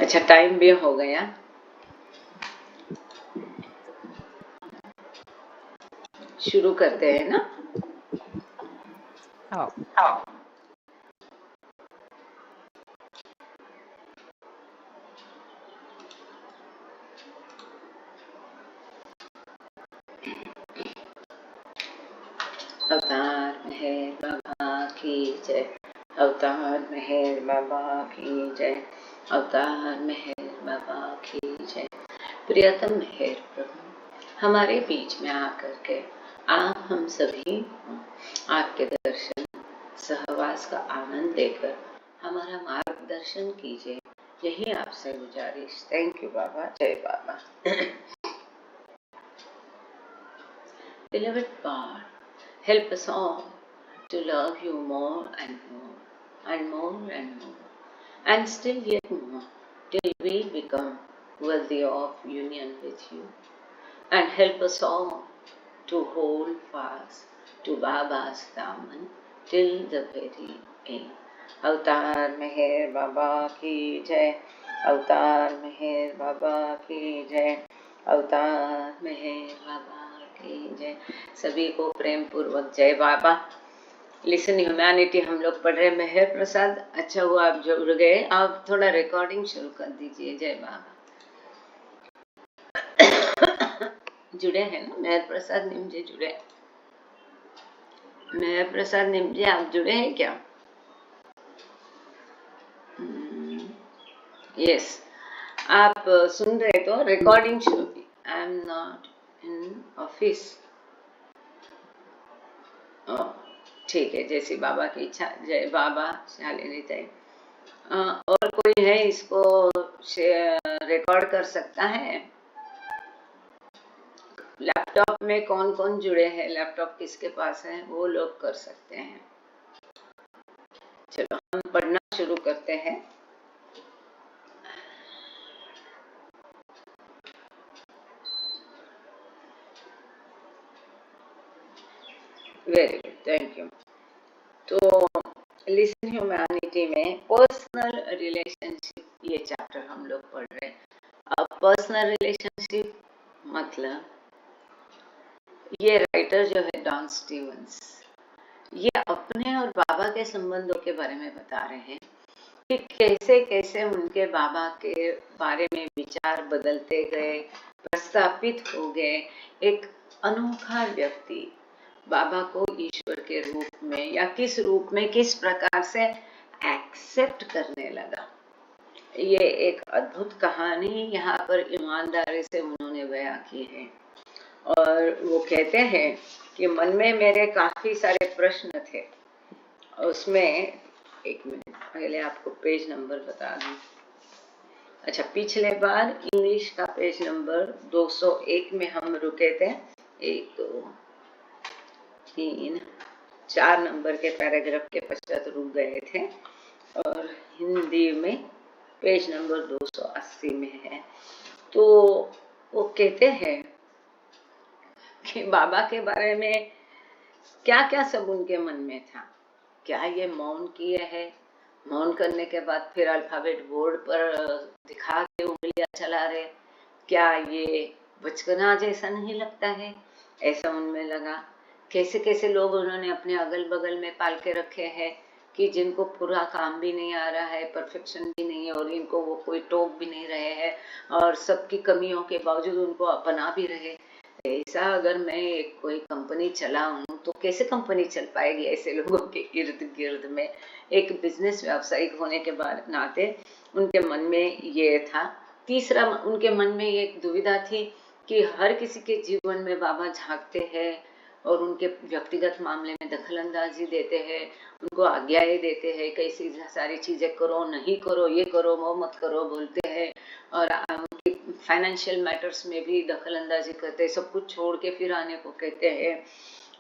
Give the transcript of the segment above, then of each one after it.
अच्छा, टाइम भी हो गया। शुरू करते हैं ना। हाँ। हाँ। अवतार मेहर बाबा की जय। अवतार मेहर बाबा की जय। अवतार मेहर बाबा की जय। प्रियतम मेहर प्रभु, हमारे बीच में आकर के आप हम सभी आपके दर्शन सहवास का आनंद लेकर हमारा मार्गदर्शन कीजिए, यही आपसे गुजारिश। थैंक यू बाबा। जय बाबा। Beloved God, help us all to love you more and more, and more and more, and still yet more, till we become worthy of union with you. And help us all to hold fast to Baba's daman till the very end. अवतार मेहर बाबा की जय। अवतार मेहर बाबा की जय। अवतार मेहर बाबा की जय। सभी को प्रेम पूर्वक जय बाबा। लिसन ह्यूमैनिटी हम लोग पढ़ रहे। मेहर प्रसाद, अच्छा हुआ आप जुड़ गए। आप थोड़ा रिकॉर्डिंग शुरू कर दीजिए। जय बाबा। जुड़े हैं ना मेहर प्रसाद निम जी? जुड़े? मेहर प्रसाद निम जी आप जुड़े हैं क्या? यस, आप सुन रहे तो रिकॉर्डिंग शुरू की। I am not in office. ठीक है, जैसी बाबा की इच्छा। जय बाबा। शालिनी जय। और कोई है इसको रिकॉर्ड कर सकता है? लैपटॉप में कौन कौन जुड़े हैं? लैपटॉप किसके पास है? वो लोग कर सकते हैं। चलो हम पढ़ना शुरू करते हैं। Very good, thank you. तो लिसन ह्यूमैनिटी में पर्सनल रिलेशनशिप, ये चैप्टर हम लोग पढ़ रहे हैं। अब पर्सनल रिलेशनशिप मतलब ये राइटर जो है डॉन स्टीवंस, ये अपने और बाबा के संबंधों के बारे में बता रहे हैं कि कैसे कैसे उनके बाबा के बारे में विचार बदलते गए, प्रस्थापित हो गए। एक अनोखा व्यक्ति बाबा को ईश्वर के रूप में या किस रूप में, किस प्रकार से एक्सेप्ट करने लगा। ये एक अद्भुत कहानी यहाँ पर ईमानदारी से उन्होंने बयां की है। और वो कहते हैं कि मन में मेरे काफी सारे प्रश्न थे। उसमें एक मिनट पहले आपको पेज नंबर बता दूं। अच्छा, पिछले बार इंग्लिश का पेज नंबर 201 में हम रुके थे। 1 2 3 4 नंबर के पैराग्राफ के पश्चात रुक गए थे। और हिंदी में पेज नंबर 280 में है। तो वो कहते हैं कि बाबा के बारे में क्या क्या सब उनके मन में था। क्या ये मौन किए है? मौन करने के बाद फिर अल्फाबेट बोर्ड पर दिखा के उंगलियां चला रहे। क्या ये बचपना जैसा नहीं लगता है? ऐसा उनमें लगा। कैसे कैसे लोग उन्होंने अपने अगल बगल में पाल के रखे हैं कि जिनको पूरा काम भी नहीं आ रहा है, परफेक्शन भी नहीं है, और इनको वो कोई टोक भी नहीं रहे हैं, और सबकी कमियों के बावजूद उनको अपना भी रहे। ऐसा अगर मैं एक कोई कंपनी चलाऊं तो कैसे कंपनी चल पाएगी ऐसे लोगों के इर्द गिर्द में? एक बिजनेस व्यावसायिक होने के बाद नाते उनके मन में ये था। तीसरा, उनके मन में एक दुविधा थी कि हर किसी के जीवन में बाबा झांकते हैं और उनके व्यक्तिगत मामले में दखलंदाजी देते हैं, उनको आज्ञाएं देते हैं, कैसी सारी चीजें करो, नहीं करो, ये करो, वो मत करो बोलते हैं। और उनकी फाइनेंशियल मैटर्स में भी दखलंदाजी करते हैं, सब कुछ छोड़ के फिर आने को कहते हैं।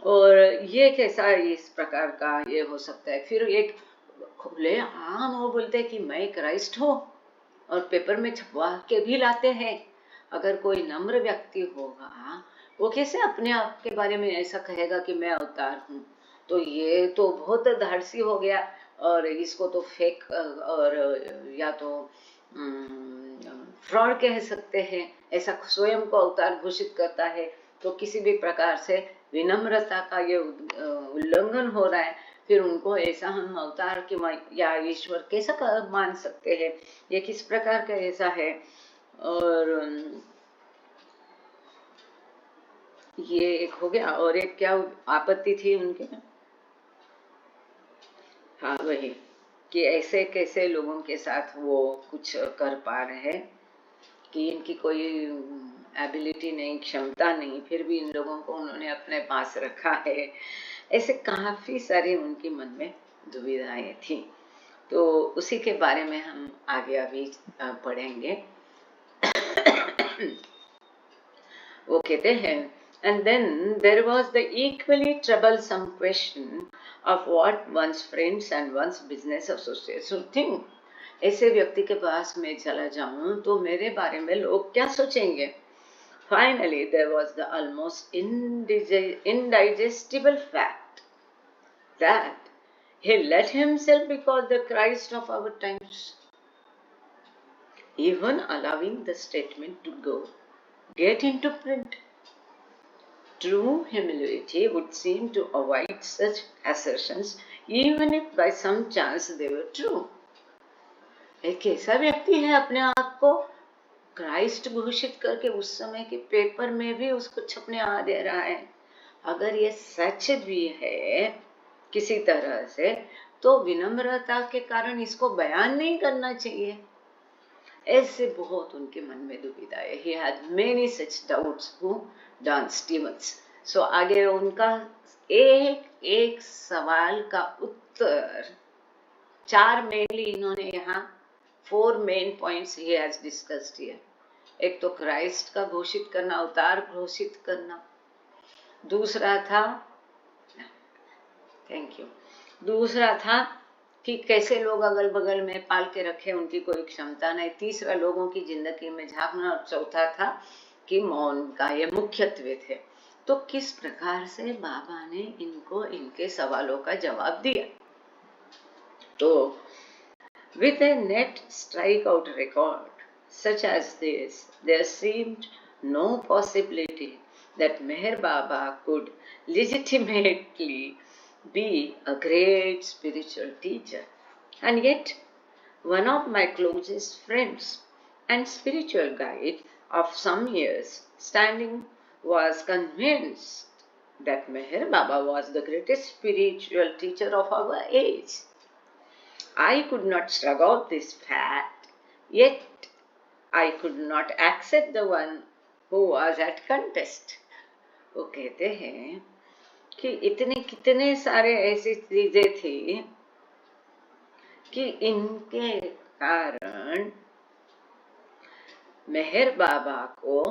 और ये कैसा इस प्रकार का ये हो सकता है? फिर एक खुले आम वो बोलते हैं कि मैं क्राइस्ट हूँ, और पेपर में छपवा के भी लाते हैं। अगर कोई नम्र व्यक्ति होगा वो कैसे अपने आप के बारे में ऐसा कहेगा कि मैं अवतार हूँ? तो ये तो बहुत धाड़सी हो गया। और इसको तो फेक और या तो फ्रॉड कह सकते हैं, ऐसा स्वयं को अवतार घोषित करता है, तो किसी भी प्रकार से विनम्रता का ये उल्लंघन हो रहा है, फिर उनको ऐसा हम अवतार के या ईश्वर कैसा मान सकते हैं, ये किस प्रकार का ऐसा है। और ये एक हो गया, और एक क्या आपत्ति थी उनके, हाँ वही, कि ऐसे कैसे लोगों के साथ वो कुछ कर पा रहे हैं, कि इनकी कोई एबिलिटी नहीं, क्षमता नहीं, फिर भी इन लोगों को उन्होंने अपने पास रखा है। ऐसे काफी सारी उनके मन में दुविधाएं थी, तो उसी के बारे में हम आगे अभी पढ़ेंगे। वो कहते हैं, and then there was the equally troublesome question of what one's friends and one's business associates would think. ऐसे व्यक्ति के पास मैं चला जाऊं तो मेरे बारे में लोग क्या सोचेंगे। Finally, there was the almost indigestible fact that he let himself be called the Christ of our times, even allowing the statement to get into print. True humility would seem to avoid such assertions, even if by some chance they were true. एक ऐसा व्यक्ति है अपने आप को Christ घोषित करके उस समय के पेपर में भी उसको छपने आ दे रहा है। अगर ये सच भी है किसी तरह से, तो विनम्रता के कारण इसको बयान नहीं करना चाहिए। ऐसे बहुत उनके मन में दुविधा है। He had many such doubts who John Stevens. So आगे उनका एक एक सवाल का उत्तर 4 मेनली इन्होंने यहाँ 4 main points he has discussed here. एक तो क्राइस्ट का घोषित करना, अवतार घोषित करना, दूसरा था दूसरा था कि कैसे लोग अगल बगल में पाल के रखे, उनकी कोई क्षमता नहीं, तीसरा लोगों की जिंदगी में झांकना, और चौथा था कि मौन का ये मुख्यत्वे थे। तो किस प्रकार से बाबा ने इनको इनके सवालों का जवाब दिया। तो with a net strikeout record such as this, there seemed no possibility that Meher Baba could legitimately be a great spiritual teacher. And yet, one of my closest friends and spiritual guide of some years standing was convinced that Meher Baba was the greatest spiritual teacher of our age. I could not shrug off this fact, yet I could not accept the one who was at contest. वो कहते हैं कि इतने कितने सारे ऐसी चीजें थी कि इनके कारण मेहर बाबा को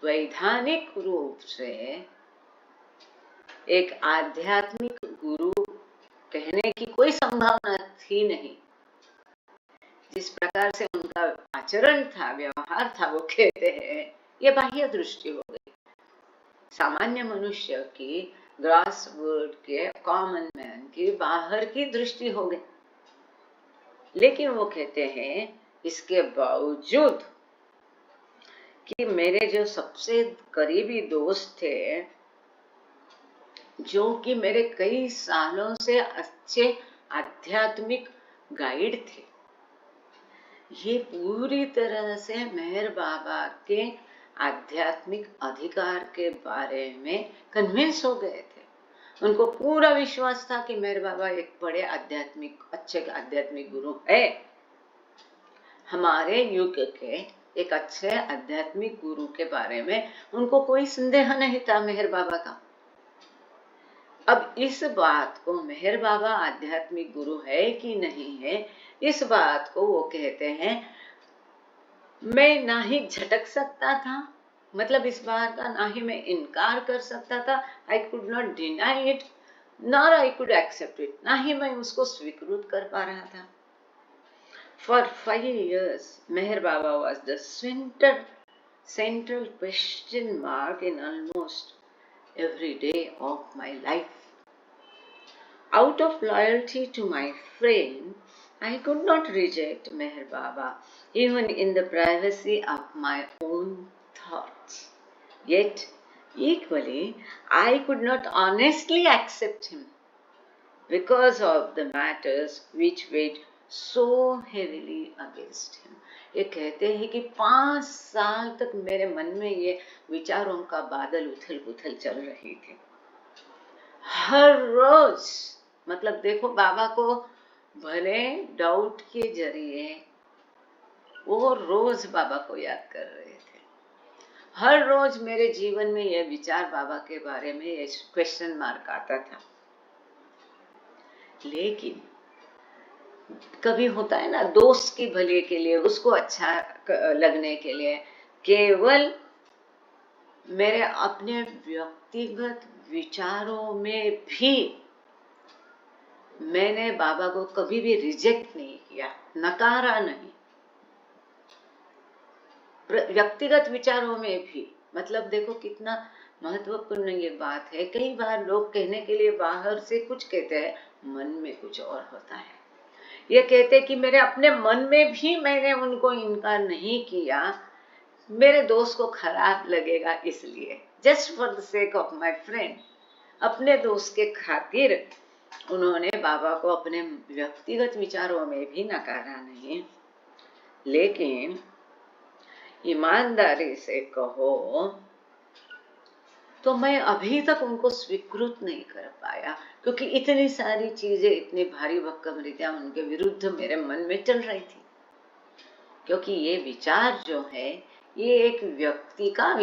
वैधानिक रूप से एक आध्यात्मिक गुरु कहने की कोई संभावना थी नहीं। जिस प्रकार से उनका आचरण था, व्यवहार था, वो कहते हैं ये बाह्य दृष्टि हो गई, सामान्य मनुष्य की, ग्रास वर्ड के, कॉमन मैन की बाहर की दृष्टि हो गई। लेकिन वो कहते हैं इसके बावजूद कि मेरे जो सबसे करीबी दोस्त थे, जो कि मेरे कई सालों से अच्छे आध्यात्मिक गाइड थे, ये पूरी तरह से मेहर बाबा के आध्यात्मिक अधिकार के बारे में कन्विंस हो गए थे। उनको पूरा विश्वास था कि मेहर बाबा एक बड़े अच्छे आध्यात्मिक गुरु है। हमारे युग के एक अच्छे आध्यात्मिक गुरु के बारे में उनको कोई संदेह नहीं था मेहर बाबा का। अब इस बात को मेहर बाबा आध्यात्मिक गुरु है कि नहीं है, इस बात को वो कहते हैं मैं ना ही झटक सकता था, मतलब इस बात का ना ही मैं इनकार कर सकता था, I could not deny it, nor I could accept it, ना ही मैं उसको स्वीकृत कर पा रहा था। For 5 years, Meher Baba was the central question mark in almost every day of my life. Out of loyalty to my friend I could not reject Meher Baba even in the privacy of my own thoughts. Yet, equally, I could not honestly accept him because of the matters which weighed so heavily against him. ये कहते हैं कि 5 साल तक मेरे मन में ये विचारों का बादल उथल पुथल चल रही थी। हर रोज, मतलब देखो, बाबा को भले डाउट के जरिए वो रोज बाबा को याद कर रहे थे। हर रोज मेरे जीवन में यह विचार बाबा के बारे में ये क्वेश्चन मार्क आता था। लेकिन कभी होता है ना, दोस्त की भले के लिए, उसको अच्छा लगने के लिए, केवल मेरे अपने व्यक्तिगत विचारों में भी मैंने बाबा को कभी भी रिजेक्ट नहीं किया, नकारा नहीं। व्यक्तिगत विचारों में भी, मतलब देखो कितना महत्वपूर्ण ये बात है। कई बार लोग कहने के लिए बाहर से कुछ कहते हैं, मन में कुछ और होता है। ये कहते कि मेरे अपने मन में भी मैंने उनको इनकार नहीं किया, मेरे दोस्त को खराब लगेगा, इसलिए just for the sake of my friend, अपने दोस्त के खातिर उन्होंने बाबा को अपने व्यक्तिगत विचारों में भी नकारा नहीं। लेकिन ईमानदारी से कहो तो मैं अभी तक उनको स्वीकृत नहीं कर पाया, क्योंकि इतनी सारी चीजें, इतनी भारी भक्कम रीतियां उनके विरुद्ध मेरे मन में चल रही थी। क्योंकि ये विचार जो है, ये एक व्यक्ति का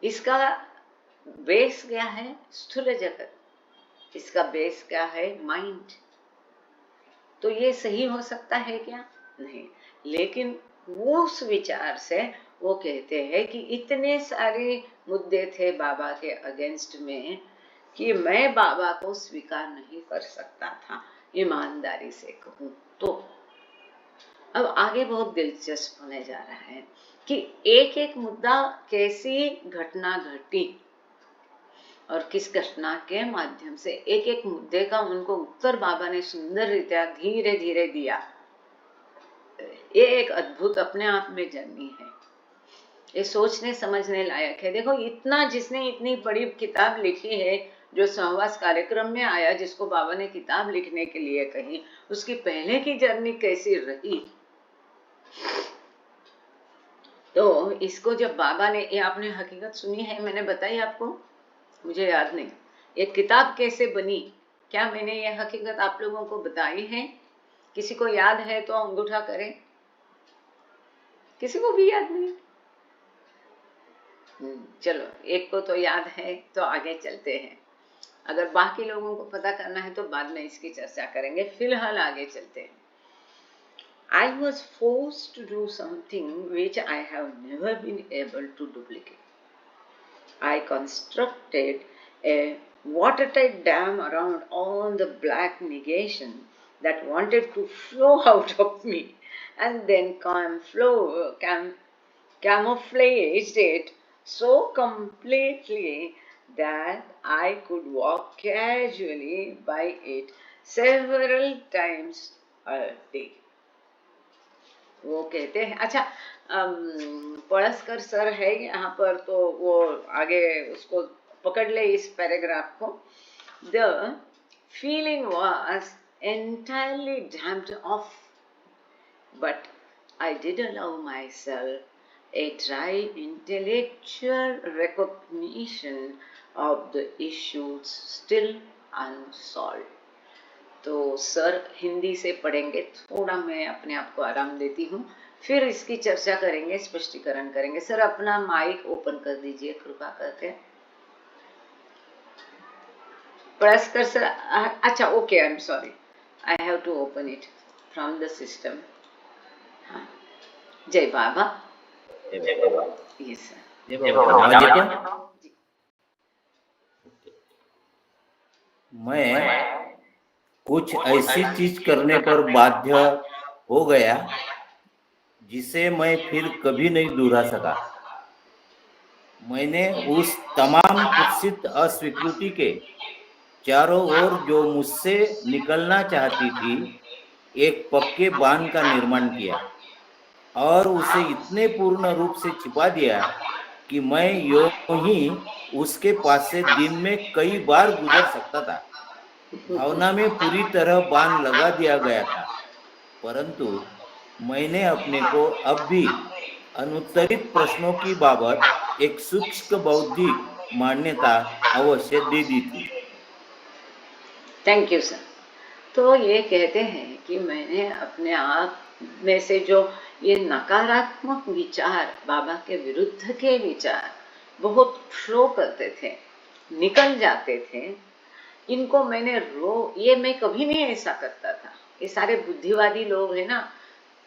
इसका बेस क्या है? स्थूल जगत। इसका बेस क्या है? माइंड। तो ये सही हो सकता है क्या? नहीं। लेकिन उस विचार से वो कहते हैं कि इतने सारे मुद्दे थे बाबा के अगेंस्ट में कि मैं बाबा को स्वीकार नहीं कर सकता था, ईमानदारी से कहूं तो। अब आगे बहुत दिलचस्प होने जा रहा है कि एक एक मुद्दा, कैसी घटना घटी और किस घटना के माध्यम से एक एक मुद्दे का उनको उत्तर बाबा ने सुंदर रीत्या धीरे धीरे दिया। ये एक अद्भुत अपने आप में जर्नी है। ये सोचने समझने लायक है। देखो, इतना जिसने इतनी बड़ी किताब लिखी है, जो सहवास कार्यक्रम में आया, जिसको बाबा ने किताब लिखने के लिए कही, उसकी पहले की जर्नी कैसी रही। तो इसको जब बाबा ने, ये आपने हकीकत सुनी है, मैंने बताई आपको, मुझे याद नहीं, ये किताब कैसे बनी, क्या मैंने ये हकीकत आप लोगों को बताई है? किसी को याद है तो अंगूठा करें। किसी को भी याद नहीं? चलो, एक को तो याद है, तो आगे चलते हैं। अगर बाकी लोगों को पता करना है तो बाद में इसकी चर्चा करेंगे, फिलहाल आगे चलते हैं। I was forced to do something which I have never been able to duplicate. I constructed a watertight dam around all the black negation that wanted to flow out of me, and then camouflaged it so completely that I could walk casually by it several times a day. वो कहते हैं, अच्छा, Palaskar sir है यहाँ पर, तो वो आगे उसको पकड़ ले, इस पैराग्राफ को। The feeling was entirely damped off, but I did allow myself a dry intellectual recognition of the issues still unsolved. तो सर हिंदी से पढ़ेंगे, थोड़ा मैं अपने आप को आराम देती हूँ, फिर इसकी चर्चा करेंगे, स्पष्टीकरण करेंगे। सर अपना माइक ओपन कर दीजिए कृपा करके। पळसकर सर, अच्छा, okay, I am sorry, I have to open it from the system. हाँ, जय बाबा। Yes sir. मैं कुछ ऐसी चीज करने पर बाध्य हो गया जिसे मैं फिर कभी नहीं दोहरा सका। मैंने उस तमाम कुत्सित अस्वीकृति के चारों ओर जो मुझसे निकलना चाहती थी एक पक्के बांध का निर्माण किया और उसे इतने पूर्ण रूप से छिपा दिया कि मैं यूं ही उसके पास से दिन में कई बार गुजर सकता था। भावना में पूरी तरह बांध लगा दिया गया था, परंतु मैंने अपने को अब भी अनुत्तरित प्रश्नों की बाबत एक सूक्ष्म बौद्धिक मान्यता अवश्य दे दी थी। Thank you sir. तो ये कहते हैं कि मैंने अपने आप में से जो ये नकारात्मक विचार, बाबा के विरुद्ध के विचार बहुत फ्लो करते थे, निकल जाते थे, इनको मैंने ये मैं कभी नहीं ऐसा करता था। ये सारे बुद्धिवादी लोग हैं ना,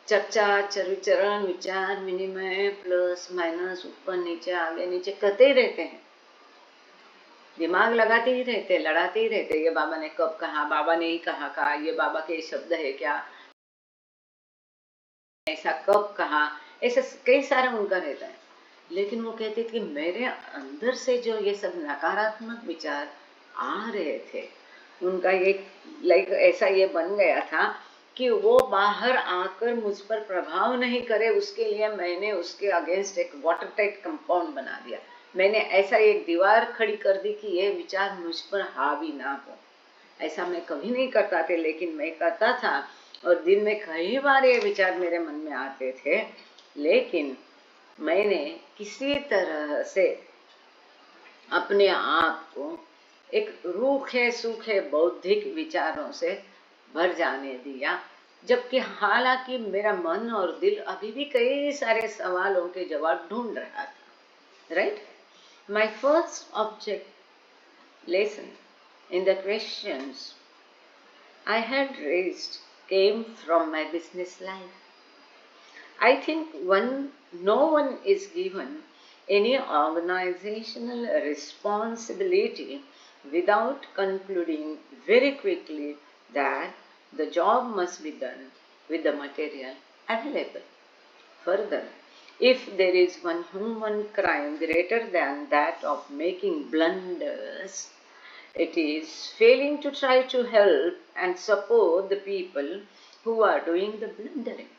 चर्चा, चरण, विचार, विनिमय, प्लस माइनस, ऊपर नीचे, आगे नीचे करते ही रहते हैं, दिमाग लगाते ही रहते, लड़ाते ही रहते। ये बाबा ने कब कहा, बाबा ने ही कहा, ये बाबा के शब्द है क्या, ऐसा कब कहा, ऐसा कई सारा उनका रहता है। लेकिन वो कहते थे कि मेरे अंदर से जो ये सब नकारात्मक विचार आ रहे थे, उनका ये लाइक ऐसा ये बन गया था कि वो बाहर आकर मुझ पर प्रभाव नहीं करे, उसके लिए मैंने उसके अगेंस्ट एक वाटर टाइट कंपाउंड बना दिया। मैंने ऐसा एक दीवार खड़ी कर दी कि ये विचार मुझ पर हावी ना हो। ऐसा मैं कभी नहीं करता था, लेकिन मैं करता था और दिन में कई बार ये विचार मेरे मन में आते थे, लेकिन मैंने किसी तरह से अपने आप को एक रूखे सूखे बौद्धिक विचारों से भर जाने दिया, जबकि हालांकि मेरा मन और दिल अभी भी कई सारे सवालों के जवाब ढूंढ रहा था। Right? My first object lesson in the questions I had raised came from my business life. I think no one is given any organizational responsibility without concluding very quickly that the job must be done with the material available. Further, if there is one human crime greater than that of making blunders, it is failing to try to help and support the people who are doing the blundering.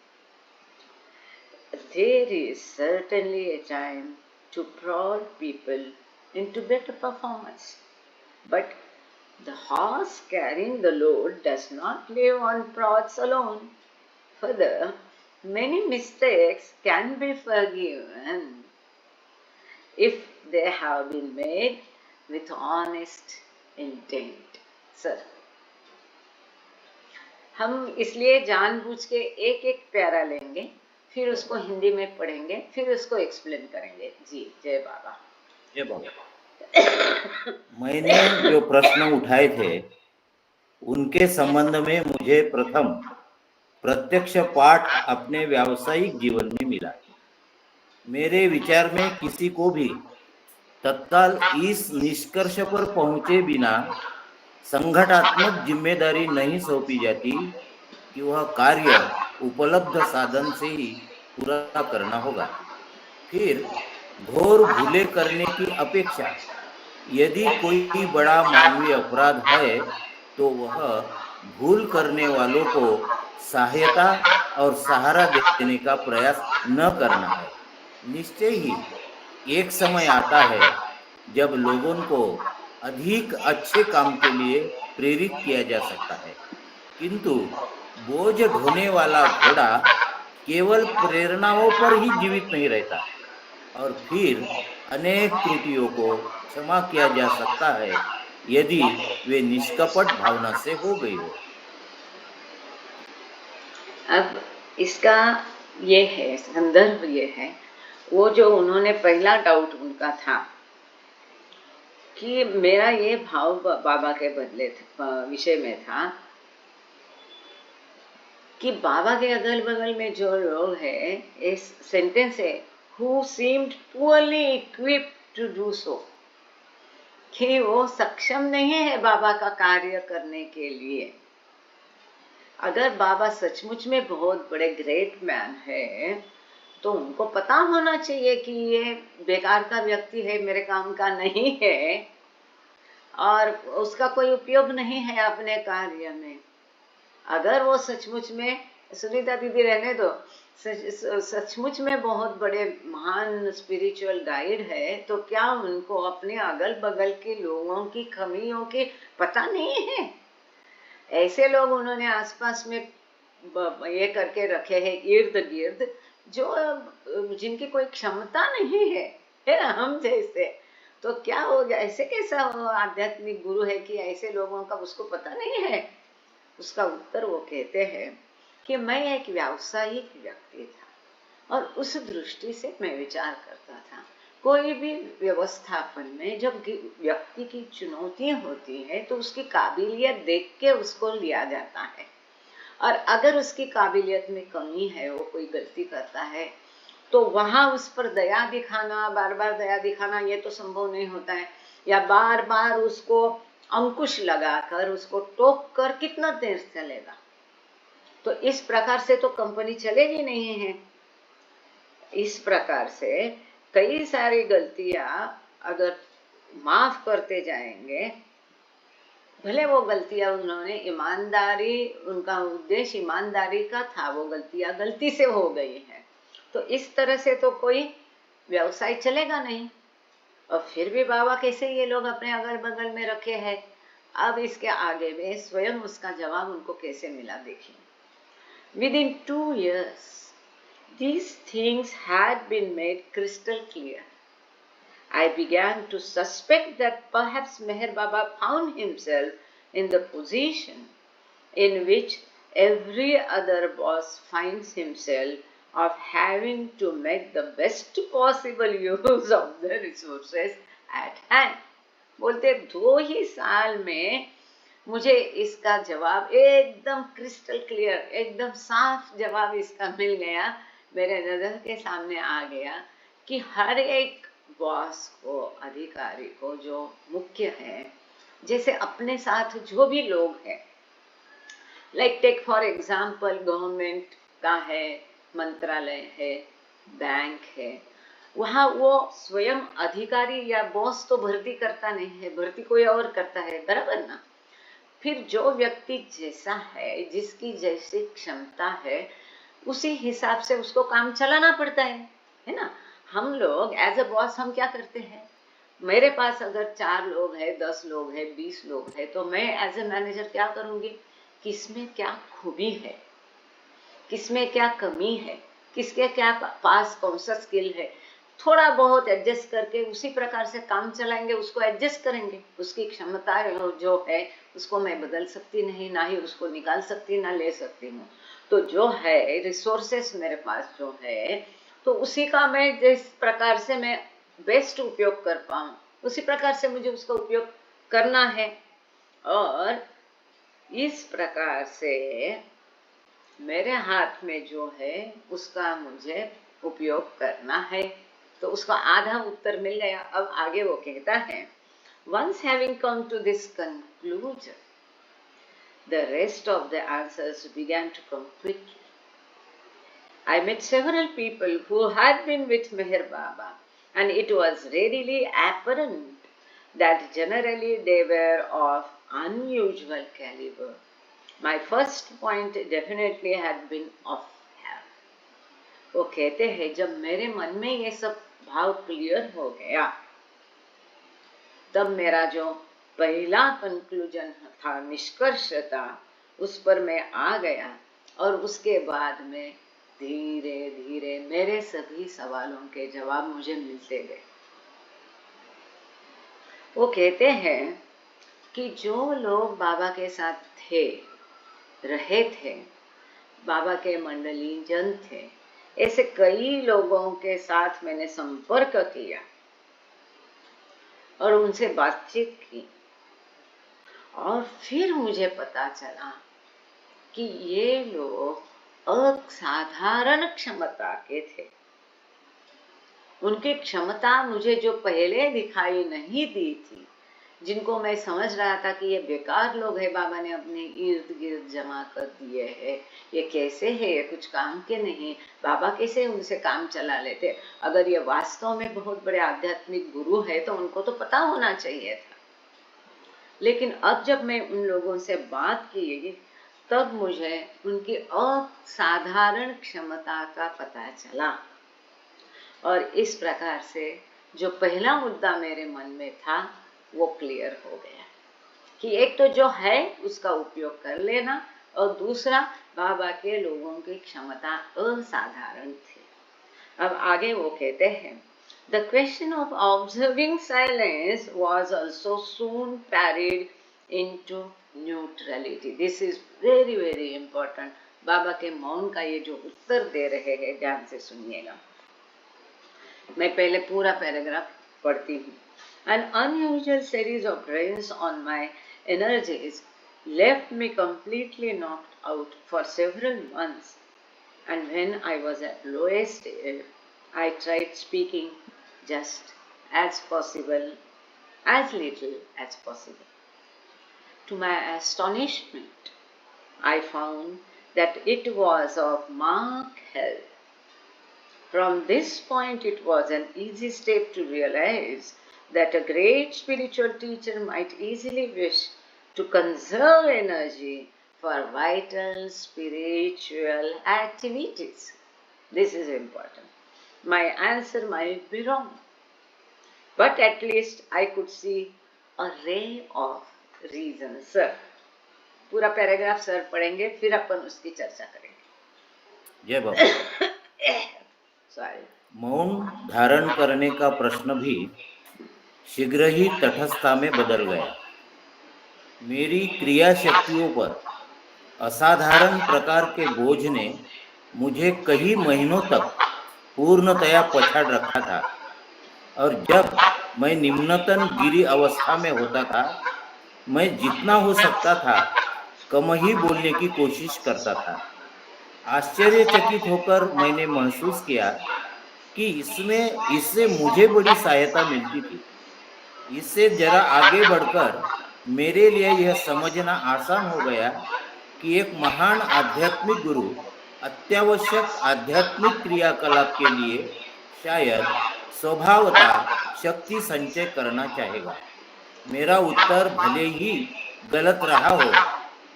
There is certainly a time to prod people into better performance, but the horse carrying the load does not live on prods alone. Further, many mistakes can be forgiven if they have been made with honest intent. Sir, हम इसलिए जानबूझ के एक एक प्यारा लेंगे, फिर उसको हिंदी में पढ़ेंगे, फिर उसको एक्सप्लेन करेंगे। जी, जय बाबा। जय बाबा। मैंने जो प्रश्न उठाए थे उनके संबंध में मुझे प्रथम प्रत्यक्ष पाठ अपने व्यावसायिक जीवन में मिला। मेरे विचार में किसी को भी तत्काल इस निष्कर्ष पर पहुंचे बिना संगठनात्मक जिम्मेदारी नहीं सौंपी जाती कि वह कार्य उपलब्ध साधन से ही पूरा करना होगा। फिर घोर भूले करने की अपेक्षा यदि कोई बड़ा मानवीय अपराध है तो वह भूल करने वालों को सहायता और सहारा देने का प्रयास न करना है। निश्चय ही एक समय आता है जब लोगों को अधिक अच्छे काम के लिए प्रेरित किया जा सकता है, किंतु बोझ ढोने वाला घोड़ा केवल प्रेरणाओं पर ही जीवित नहीं रहता और फिर अनेक त्रुटियों को क्षमा किया जा सकता है यदि वे निष्कपट भावना से हो गई हो। अब इसका ये है संदर्भ, ये है वो जो उन्होंने पहला डाउट उनका था कि मेरा ये भाव बाबा के बदले विषय में था कि बाबा के अगल बगल में जो लोग हैं, इस सेंटेंस है who seemed poorly equipped to do so, कि वो सक्षम नहीं है बाबा का कार्य करने के लिए। अगर बाबा सचमुच में बहुत बड़े ग्रेट मैन है तो उनको पता होना चाहिए कि ये बेकार का व्यक्ति है, मेरे काम का नहीं है और उसका कोई उपयोग नहीं है अपने कार्य में। अगर वो सचमुच में, सुनीता दीदी रहने दो, सचमुच में बहुत बड़े महान स्पिरिचुअल गाइड है तो क्या उनको अपने अगल बगल के लोगों की कमियों के पता नहीं है? ऐसे लोग उन्होंने आसपास में ये करके रखे हैं इर्द गिर्द, जो जिनकी कोई क्षमता नहीं है ना, हम जैसे। तो क्या हो गया, ऐसे कैसा वो आध्यात्मिक गुरु है कि ऐसे लोगों का उसको पता नहीं है? उसका उत्तर वो कहते हैं कि मैं एक व्यावसायिक व्यक्ति था और उस दृष्टि से मैं विचार करता था। कोई भी व्यवस्थापन में जब व्यक्ति की चुनौतियां होती है तो उसकी काबिलियत देख के उसको लिया जाता है, और अगर उसकी काबिलियत में कमी है, वो कोई गलती करता है, तो वहां उस पर दया दिखाना, बार बार दया दिखाना, ये तो संभव नहीं होता है। या बार बार उसको अंकुश लगाकर उसको टोक कर कितना देर चलेगा? तो इस प्रकार से तो कंपनी चलेगी नहीं है। इस प्रकार से कई सारी गलतियां अगर माफ करते जाएंगे, भले वो गलतियां उन्होंने ईमानदारी, उनका उद्देश्य ईमानदारी का था, वो गलतियां गलती से हो गई है, तो इस तरह से तो कोई व्यवसाय चलेगा नहीं। और फिर भी बाबा कैसे ये लोग अपने अगल बगल में रखे हैं? अब इसके आगे में स्वयं उसका जवाब उनको कैसे मिला, देखिए। Within 2 years, these things had been made crystal clear. I began to suspect that perhaps Meher Baba found himself in the position in which every other boss finds himself of having to make the best possible use of the resources at hand. बोलते 2 ही साल में मुझे इसका जवाब एकदम crystal clear, एकदम साफ जवाब इसका मिल गया, मेरे नजर के सामने आ गया कि हर एक बॉस को, अधिकारी को, जो मुख्य है, जैसे अपने साथ जो भी लोग हैं, like take for example government का है, मंत्रालय है, बैंक है, वहाँ वो स्वयं अधिकारी या बॉस तो भर्ती करता नहीं है, भर्ती कोई और करता है, बराबर ना? फिर जो व्यक्ति जैसा है, जिसकी जैसी क्षमता है, उसी हिसाब से उसको काम चलाना पड़ता है ना? हम लोग एज अ बॉस हम क्या करते हैं? मेरे पास अगर 4 लोग हैं, 10 लोग हैं, 20 लोग हैं, तो मैं एज ए मैनेजर क्या करूंगी? किसमें क्या खूबी है, किसमें क्या कमी है, किसके क्या पास कौन सा स्किल है, थोड़ा बहुत एडजस्ट करके उसी प्रकार से काम चलाएंगे, उसको एडजस्ट करेंगे। उसकी क्षमता जो है उसको मैं बदल सकती नहीं, ना ही उसको निकाल सकती, ना ले सकती हूँ। तो जो है रिसोर्सेस मेरे पास जो है, तो उसी का मैं जिस प्रकार से मैं बेस्ट उपयोग कर पाऊँ, उसी प्रकार से मुझे उसका उपयोग करना है। और इस प्रकार से मेरे हाथ में जो है उसका मुझे उपयोग करना है। तो उसका आधा उत्तर मिल गया। अब आगे वो कहता है, once having come to this conclusion, the rest of the answers began to come quickly. I met several people who had been with Meher Baba, and it was readily apparent that generally they were of unusual caliber. My first point definitely had been of health. वो कहते हैं जब मेरे मन में ये सब भाव क्लियर हो गया, तब मेरा जो पहला कंक्लूजन था, निष्कर्ष था, उस पर मैं आ गया। और उसके बाद में धीरे धीरे मेरे सभी सवालों के जवाब मुझे मिलते गए। वो कहते हैं कि जो लोग बाबा के साथ थे, रहे थे, बाबा के मंडली जन थे, ऐसे कई लोगों के साथ मैंने संपर्क किया और उनसे बातचीत की, और फिर मुझे पता चला कि ये लोग असाधारण क्षमता के थे। उनकी क्षमता मुझे जो पहले दिखाई नहीं दी थी, जिनको मैं समझ रहा था कि ये बेकार लोग हैं, बाबा ने अपने इर्द गिर्द जमा कर दिए हैं, ये कैसे है, ये कुछ काम के नहीं, बाबा कैसे उनसे काम चला लेते। अगर ये वास्तव में बहुत बड़े आध्यात्मिक गुरु है तो उनको तो पता होना चाहिए था। लेकिन अब जब मैं उन लोगों से बात की तब मुझे उनकी असाधारण क्षमता का पता चला, और इस प्रकार से जो पहला मुद्दा मेरे मन में था वो क्लियर हो गया कि एक तो जो है उसका उपयोग कर लेना, और दूसरा बाबा के लोगों की क्षमता असाधारण थी। अब आगे वो कहते हैं, The question of observing silence was also soon parried into neutrality. This is very very important. बाबा के मौन का ये जो उत्तर दे रहे हैं, ध्यान से सुनिएगा। मैं पहले पूरा पैराग्राफ पढ़ती हूँ। An unusual series of drains on my energies left me completely knocked out for several months, and when I was at lowest ebb, I tried speaking just as possible, as little as possible. To my astonishment, I found that it was of marked help. From this point, it was an easy step to realize that a great spiritual teacher might easily wish to conserve energy for vital spiritual activities. This is important. My answer might be wrong, but at least I could see a ray of reason. Sir, पूरा paragraph sir पढ़ेंगे, फिर अपन उसकी चर्चा करेंगे। जय बाबा। Sorry. मौन धारण करने का प्रश्न भी शीघ्र ही तटस्थता में बदल गया। मेरी क्रिया शक्तियों पर असाधारण प्रकार के बोझ ने मुझे कई महीनों तक पूर्णतया पछाड़ रखा था, और जब मैं निम्नतम गिरी अवस्था में होता था, मैं जितना हो सकता था कम ही बोलने की कोशिश करता था। आश्चर्यचकित होकर मैंने महसूस किया कि इससे मुझे बड़ी सहायता मिलती थी। इससे जरा आगे बढ़कर मेरे लिए यह समझना आसान हो गया कि एक महान आध्यात्मिक गुरु अत्यावश्यक आध्यात्मिक क्रियाकलाप के लिए शायद स्वभावतः शक्ति संचय करना चाहेगा। मेरा उत्तर भले ही गलत रहा हो,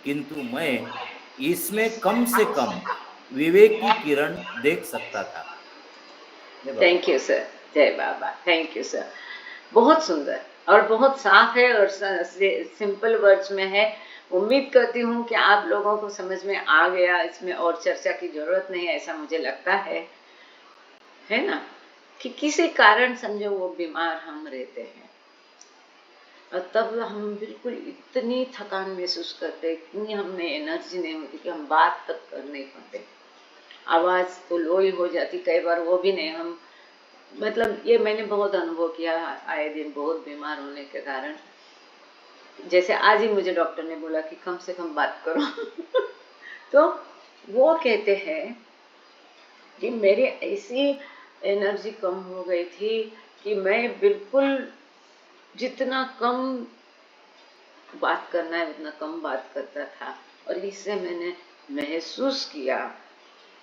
किंतु मैं इसमें कम से कम विवेक की किरण देख सकता था। Thank you sir. जय बाबा। Thank you sir. बहुत सुंदर और बहुत साफ है और सिंपल वर्ड्स में है। उम्मीद करती हूँ कि आप लोगों को समझ में आ गया, इसमें और चर्चा की जरूरत नहीं है, ऐसा मुझे लगता है ना, कि किसी कारण समझो वो बीमार हम रहते हैं और तब हम बिल्कुल इतनी थकान महसूस करते, इतनी हमें एनर्जी नहीं होती कि हम बात तक कर नहीं पाते, आवाज तो लो ही हो जाती, कई बार वो भी नहीं। हम मतलब ये मैंने बहुत अनुभव किया, आए दिन बहुत बीमार होने के कारण। जैसे आज ही मुझे डॉक्टर ने बोला कि कम से कम बात करो तो वो कहते हैं कि मेरी ऐसी एनर्जी कम हो गई थी कि मैं बिल्कुल जितना कम बात करना है उतना कम बात करता था, और इससे मैंने महसूस किया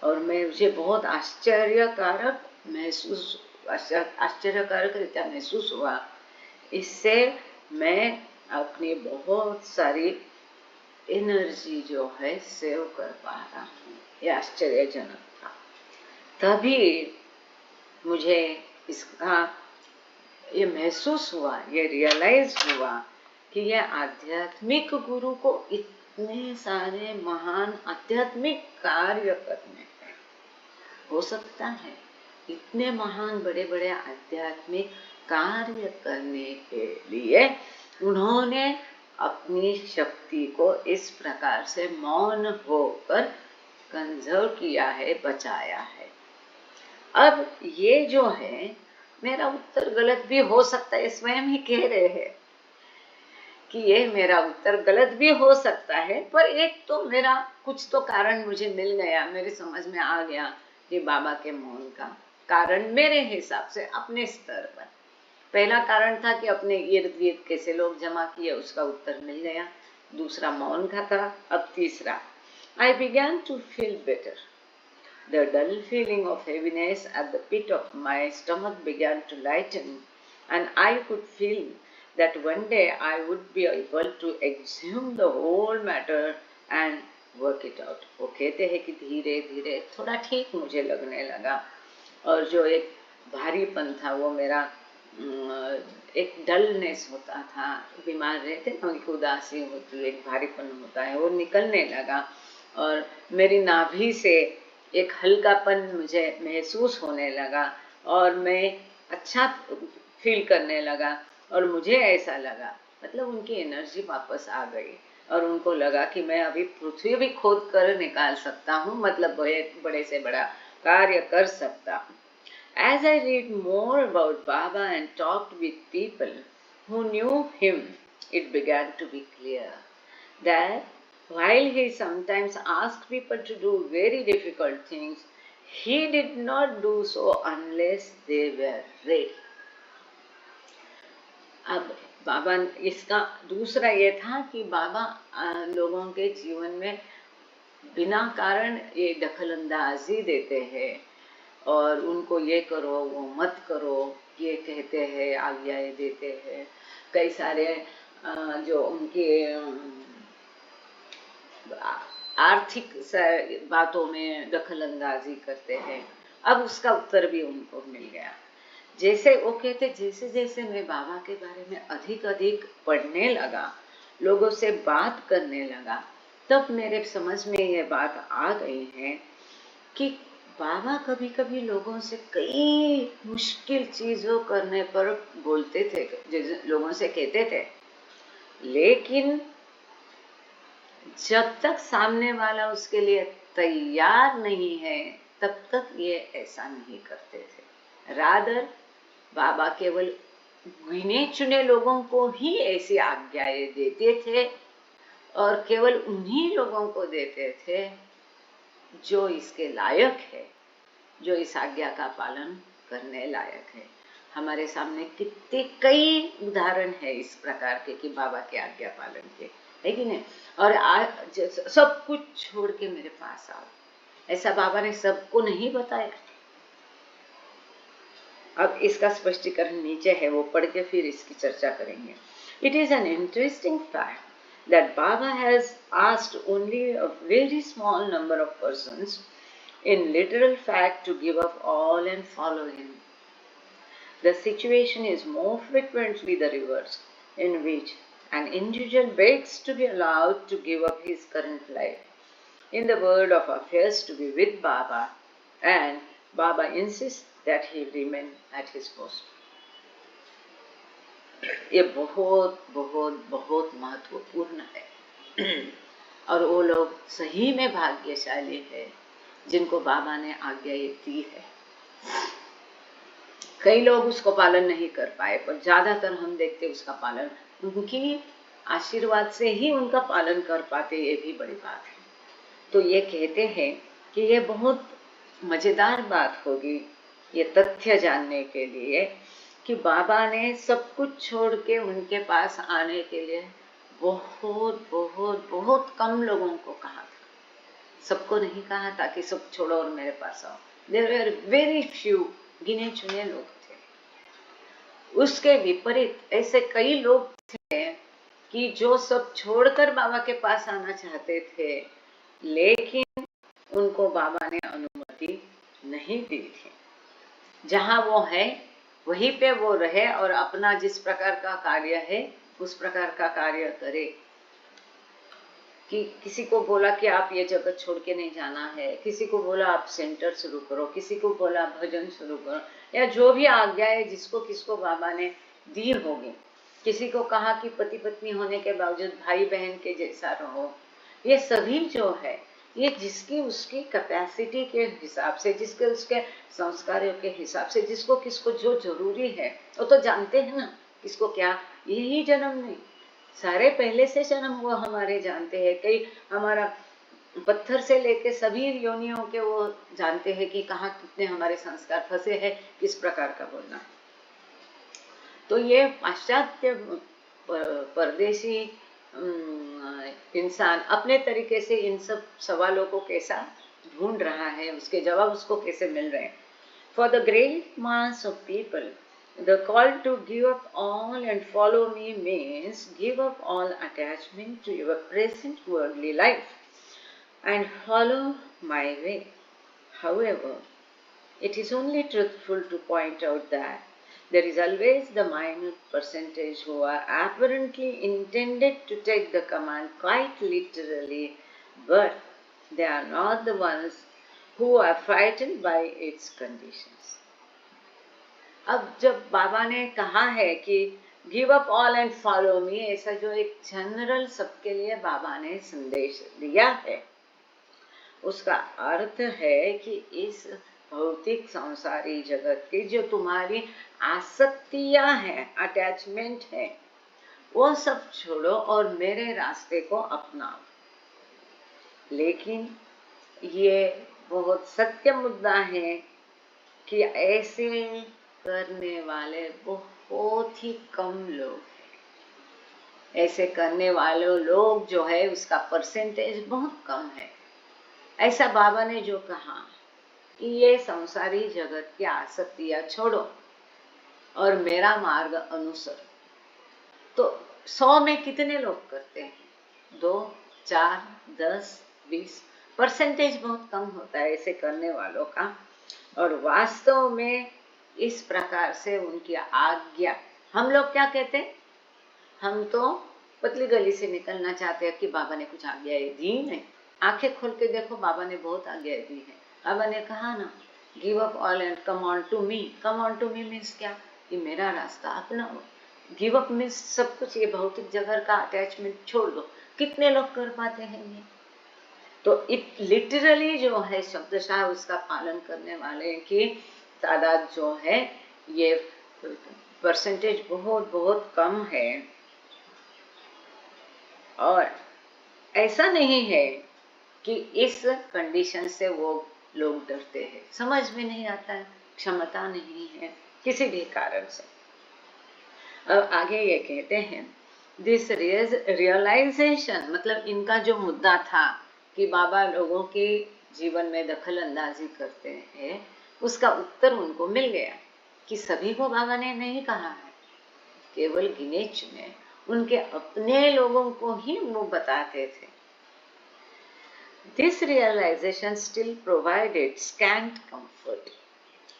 और मुझे बहुत आश्चर्यकारक रीत्या महसूस हुआ। इससे मैं अपनी बहुत सारी एनर्जी जो है सेव कर पा रहा हूँ। ये आश्चर्यजनक था। तभी मुझे इसका ये महसूस हुआ, ये रियलाइज हुआ कि ये आध्यात्मिक गुरु को इतने सारे महान आध्यात्मिक कार्य करने हैं। हो सकता है इतने महान बड़े बड़े आध्यात्मिक कार्य करने के लिए उन्होंने अपनी शक्ति को इस प्रकार से मौन होकर कंजर्व किया है, बचाया है। अब ये जो है, मेरा उत्तर गलत भी हो सकता है, स्वयं ही कह रहे हैं कि ये मेरा उत्तर गलत भी हो सकता है, पर एक तो मेरा कुछ तो कारण मुझे मिल गया, मेरे समझ में आ गया कि बाबा के मौन का कारण मेरे हिसाब से अपने स्तर पर पहला कारण था कि अपने इर्द गिर्द कैसे लोग जमा किए, उसका उत्तर मिल गया। दूसरा मौन का था। अब तीसरा, I began to feel better. The dull feeling of heaviness at the pit of my stomach began to lighten, and I could feel that one day I would be able to exhume the whole matter and work it out. वो कहते हैं कि धीरे धीरे थोड़ा ठीक मुझे लगने लगा, और जो एक भारीपन था वो मेरा एक डलनेस होता था, बीमार रहते ना, एक उदासी होती है, एक भारीपन होता है, वो निकलने लगा और मेरी नाभि से एक हल्कापन मुझे महसूस होने लगा और मैं अच्छा फील करने लगा। और मुझे ऐसा लगा, मतलब उनकी एनर्जी वापस आ गई और उनको लगा कि मैं अभी पृथ्वी भी खोद कर निकाल सकता हूँ, मतलब बड़े से बड़ा कार्य कर सकता हूँ। As I read more about Baba and talked with people who knew him, it began to be clear that while he sometimes asked people to do very difficult things, he did not do so unless they were ready. अब बाबा, इसका दूसरा ये था कि बाबा लोगों के जीवन में बिना कारण ये दखलंदाजी देते हैं और उनको ये करो वो मत करो ये कहते हैं, आज्ञाएं देते हैं। कई सारे जो उनके आर्थिक बातों में दखलंदाजी करते हैं। अब उसका उत्तर भी उनको मिल गया। जैसे वो कहते, जैसे जैसे मैं बाबा के बारे में अधिक अधिक पढ़ने लगा, लोगों से बात करने लगा, तब मेरे समझ में ये बात आ गई है कि बाबा कभी कभी लोगों से कई मुश्किल चीजों करने पर बोलते थे, लोगों से कहते थे, लेकिन जब तक सामने वाला उसके लिए तैयार नहीं है तब तक ये ऐसा नहीं करते थे। रादर बाबा केवल गिने चुने लोगों को ही ऐसी आज्ञाएं देते थे और केवल उन्हीं लोगों को देते थे जो इसके लायक है, जो इस आज्ञा का पालन करने लायक है। हमारे सामने कितने कई उदाहरण है इस प्रकार के कि बाबा के आज्ञा पालन के, है कि नहीं? और आज सब कुछ छोड़ के मेरे पास आओ, ऐसा बाबा ने सबको नहीं बताया। अब इसका स्पष्टीकरण नीचे है, वो पढ़ के फिर इसकी चर्चा करेंगे। It is an interesting fact that Baba has asked only a very small number of persons, in literal fact, to give up all and follow him. The situation is more frequently the reverse, in which an individual begs to be allowed to give up his current life, in the world of affairs, to be with Baba, and Baba insists that he remain at his post. ये बहुत बहुत बहुत महत्वपूर्ण है और वो लोग सही में भाग्यशाली है जिनको बाबा ने आज्ञा दी है। कई लोग उसको पालन नहीं कर पाए, पर ज्यादातर हम देखते उसका पालन, उनकी आशीर्वाद से ही उनका पालन कर पाते, ये भी बड़ी बात है। तो ये कहते हैं कि ये बहुत मजेदार बात होगी ये तथ्य जानने के लिए कि बाबा ने सब कुछ छोड़ के उनके पास आने के लिए बहुत बहुत बहुत कम लोगों को कहा था। सबको नहीं कहा था कि सब छोड़ो और मेरे पास आओ। देयर वर वेरी फ्यू, गिने चुने लोग थे। उसके विपरीत ऐसे कई लोग थे कि जो सब छोड़कर बाबा के पास आना चाहते थे, लेकिन उनको बाबा ने अनुमति नहीं दी थी। जहां वो है वहीं पे वो रहे और अपना जिस प्रकार का कार्य है उस प्रकार का कार्य करे। कि किसी को बोला कि आप ये जगह छोड़ के नहीं जाना है, किसी को बोला आप सेंटर शुरू करो, किसी को बोला भजन शुरू करो, या जो भी आज्ञा है जिसको किसको बाबा ने दी होगी। किसी को कहा कि पति पत्नी होने के बावजूद भाई बहन के जैसा रहो। ये सभी जो है ये जिसकी उसकी कैपेसिटी के हिसाब से, जिसके उसके संस्कारों के हिसाब से, जिसको किसको जो जरूरी है वो तो जानते हैं ना, किसको क्या। यही जन्म नहीं, सारे पहले से जन्म हुआ हमारे जानते हैं। कई हमारा पत्थर से लेके सभी योनियों के वो जानते हैं कि कहाँ कितने हमारे संस्कार फंसे हैं, किस प्रकार का बोलना। तो ये पाश्चात्य परदेशी इंसान अपने तरीके से इन सब सवालों को कैसा ढूंढ रहा है, उसके जवाब उसको कैसे मिल रहे हैं. For the great mass of people, the call to give up all and follow me means give up all attachment to your present worldly life and follow my way. However, it is only truthful to point out that there is always the minute percentage who are apparently intended to take the command quite literally, but they are not the ones who are frightened by its conditions. अब जब बाबा ने कहा है कि give up all and follow me, ऐसा जो एक general सबके लिए बाबा ने संदेश दिया है, उसका अर्थ है कि इस भौतिक संसारी जगत की जो तुम्हारी आसक्तियां हैं, अटैचमेंट है, वो सब छोड़ो और मेरे रास्ते को अपनाओ. लेकिन ये बहुत सत्य मुद्दा है कि ऐसे करने वाले बहुत ही कम लोग हैं. ऐसे करने वाले लोग जो है उसका परसेंटेज बहुत कम है. ऐसा बाबा ने जो कहा कि ये संसारी जगत की आसक्तियां छोड़ो और मेरा मार्ग अनुसरो, तो 100 में कितने लोग करते हैं? 2, 4, 10, 20. परसेंटेज बहुत कम होता है ऐसे करने वालों का. और वास्तव में इस प्रकार से उनकी आज्ञा, हम लोग क्या कहते हैं, हम तो पतली गली से निकलना चाहते हैं कि बाबा ने कुछ आज्ञाएं दी नहीं. आंखें खोल के देखो, बाबा ने बहुत आज्ञाएं दी है. बाबा ने कहा ना, give up all and come on to me. Come on to me means क्या? ये मेरा रास्ता अपनाओ. गिव अप मीन्स सब कुछ, ये भौतिक जगत का अटैचमेंट छोड़ दो. कितने लोग कर पाते हैं ये? तो इट लिटरली जो है शब्दशाह उसका पालन करने वाले की तादाद जो है, ये परसेंटेज बहुत बहुत कम है. और ऐसा नहीं है कि इस कंडीशन से वो लोग डरते हैं, समझ में नहीं आता है, क्षमता नहीं है, किसी भी कारण से. अब आगे ये कहते हैं, दिस रियलाइजेशन, मतलब इनका जो मुद्दा था कि बाबा लोगों के जीवन में दखल अंदाजी करते हैं, उसका उत्तर उनको मिल गया कि सभी को बाबा ने नहीं कहा है, केवल गिने चुने उनके अपने लोगों को ही वो बताते थे. This realization still provided scant comfort.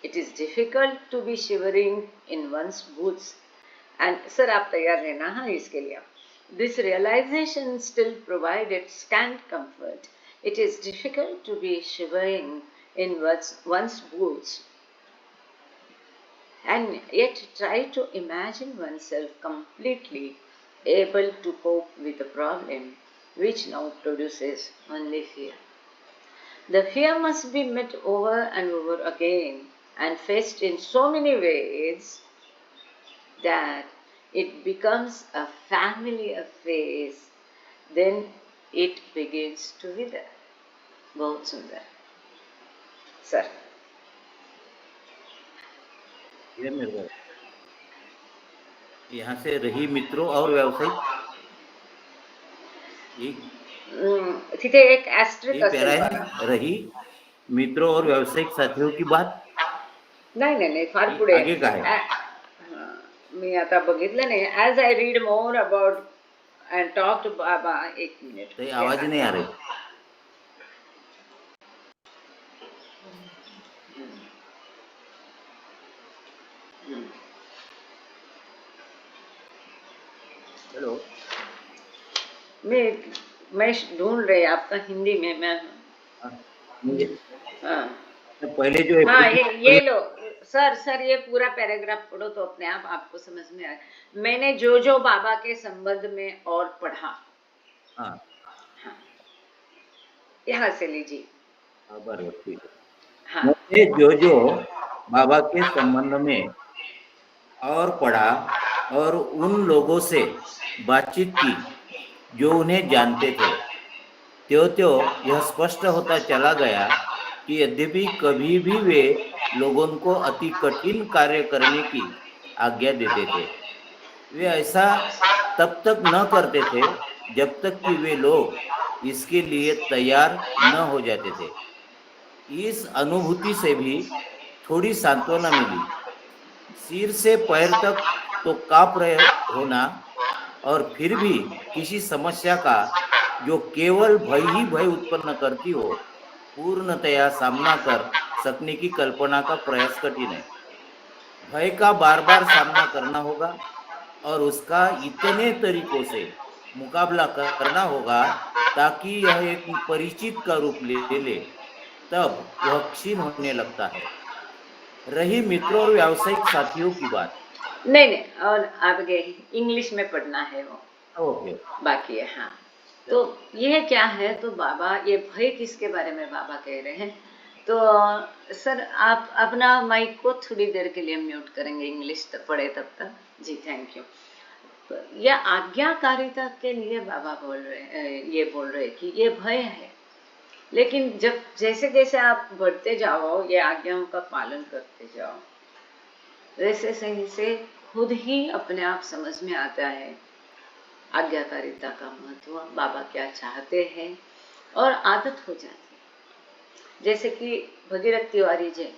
It is difficult to be shivering in one's boots. And sir, आप तैयार रहना हाँ इसके लिए. This realization still provided scant comfort. It is difficult to be shivering in one's boots, and yet try to imagine oneself completely able to cope with the problem which now produces only fear. The fear must be met over and over again and faced in so many ways that it becomes a familiar face. Then it begins to wither. बहुत सुंदर sir. ये मेरे को यहाँ से रही मित्रों और व्यावसायिक, तिथे एक ऍस्ट्रिक असेल, रही मित्रों और व्यावसायिक साथियों की बात नाही फार पुढे आगे काय. मी आता बघितलं नाही. As I read more about and talk to Baba. एक मिनिट, आवाज नहीं आ रही. हेलो, मैं ढूंढ रही आपका हिंदी में. मैं पहले जो हाँ ये लो सर, ये पूरा पैराग्राफ पढ़ो तो अपने आप आपको समझ में आए. मैंने जो बाबा के संबंध में और पढ़ा, हाँ, यहाँ से लीजिए. बराबर, ठीक है. मैंने जो बाबा के संबंध में और पढ़ा और उन लोगों से बातचीत की जो उन्हें जानते थे, त्यों यह स्पष्ट होता चला गया कि यद्यपि कभी भी वे लोगों को अति कठिन कार्य करने की आज्ञा देते थे, वे ऐसा तब तक न करते थे जब तक कि वे लोग इसके लिए तैयार न हो जाते थे। इस अनुभूति से भी थोड़ी सांत्वना मिली। सिर से पैर तक तो कांप रहे होना, और फिर भी किसी समस्या का जो केवल भय ही भय उत्पन्न करती हो, पूर्णतया सामना कर सकने की कल्पना का प्रयास कठिन है। भय का बार बार सामना करना होगा और उसका इतने तरीकों से मुकाबला करना होगा ताकि यह एक परिचित का रूप ले ले, तब वह क्षीण होने लगता है। रही मित्रों और व्यावसायिक साथियों की बात। नहीं, और आगे इंग्लिश में पढ़ना है वो, ओके, बाकी है। हाँ, तो यह क्या है, तो बाबा ये भय किसके बारे में बाबा कह रहे हैं। तो सर आप अपना माइक को थोड़ी देर के लिए म्यूट करेंगे, इंग्लिश तक पढ़े तब तक। जी थैंक यू। तो यह आज्ञाकारिता के लिए बाबा बोल रहे, ये बोल रहे कि ये भय है, लेकिन जब जैसे जैसे आप बढ़ते जाओ, ये आज्ञाओं का पालन करते जाओ, वैसे सही से खुद ही अपने आप समझ में आता है आज्ञाकारिता का महत्व, बाबा क्या चाहते हैं, और आदत हो जाती है। जैसे कि भगीरथ तिवारी जी,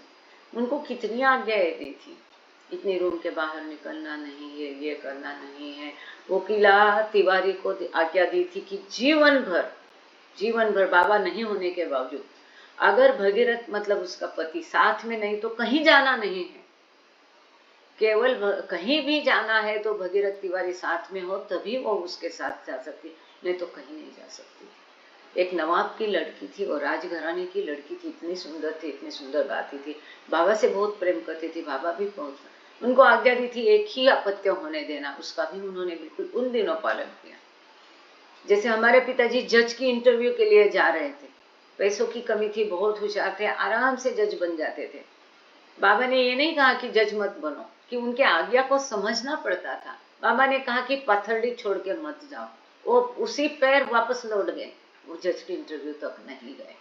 उनको कितनी आज्ञाएं दी थी, इतनी रूम के बाहर निकलना नहीं है, ये करना नहीं है। वकीला तिवारी को आज्ञा दी थी कि जीवन भर बाबा नहीं होने के बावजूद, अगर भगीरथ मतलब उसका पति साथ में नहीं तो कहीं जाना नहीं है, केवल कहीं भी जाना है तो भगीरथ तिवारी साथ में हो तभी वो उसके साथ जा सकती, नहीं तो कहीं नहीं जा सकती। एक नवाब की लड़की थी, वो राजघराने की लड़की थी, इतनी सुंदर थी, इतनी सुंदर गाती थी, बाबा से बहुत प्रेम करती थी। बाबा भी बहुत उनको आज्ञा दी थी एक ही अपत्य होने देना, उसका भी उन्होंने बिल्कुल उन दिनों पालन किया। जैसे हमारे पिताजी जज की इंटरव्यू के लिए जा रहे थे, पैसों की कमी थी, बहुत होशियार थे, आराम से जज बन जाते थे। बाबा ने ये नहीं कहा कि जज मत बनो, कि उनके आज्ञा को समझना पड़ता था। बाबा ने कहा कि पाथरडी छोड़ के मत जाओ, वो उसी पैर वापस लौट गए, वो जज की इंटरव्यू तक नहीं गए।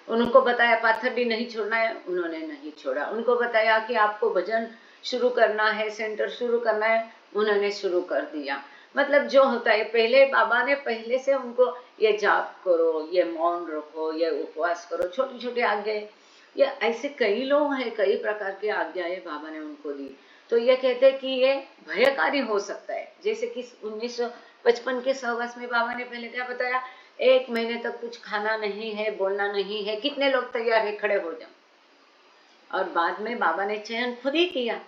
उनको बताया पाथरडी नहीं छोड़ना है, उन्होंने नहीं छोड़ा। उनको बताया कि आपको भजन शुरू करना है, सेंटर शुरू करना है, उन्होंने शुरू कर दिया। मतलब जो होता है, पहले बाबा ने पहले से उनको ये जाप करो, ये मौन रखो, ये उपवास करो, छोटी छोटी आज्ञाएं, ये ऐसे कई लोग हैं, कई प्रकार की आज्ञाएं बाबा ने उनको दी। तो ये कहते हैं कि ये भयकारी हो सकता है। जैसे कि 1955 के सहवास में बाबा ने पहले क्या बताया, 1 महीने तक कुछ खाना नहीं है, बोलना नहीं है, कितने लोग तैयार है, खड़े हो जाओ। और बाद में बाबा ने चयन खुद ही किया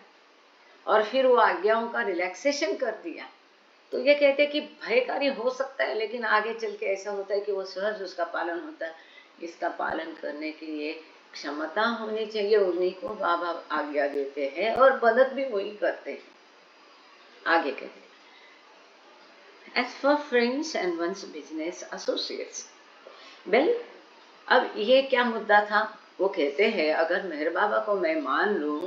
और फिर वो आज्ञाओं का रिलैक्सेशन कर दिया। तो ये कहते हैं कि भयकारी हो सकता है, लेकिन आगे चल के ऐसा होता है कि वो सहज उसका पालन होता है। इसका पालन करने के लिए क्षमता होनी चाहिए, उन्हीं को बाबा आज्ञा देते हैं और मदद भी वही करते हैं। आगे कहते हैं, As for friends and one's business associates, well, अब ये क्या मुद्दा था, वो कहते हैं अगर मेहर बाबा को मैं मान लूं,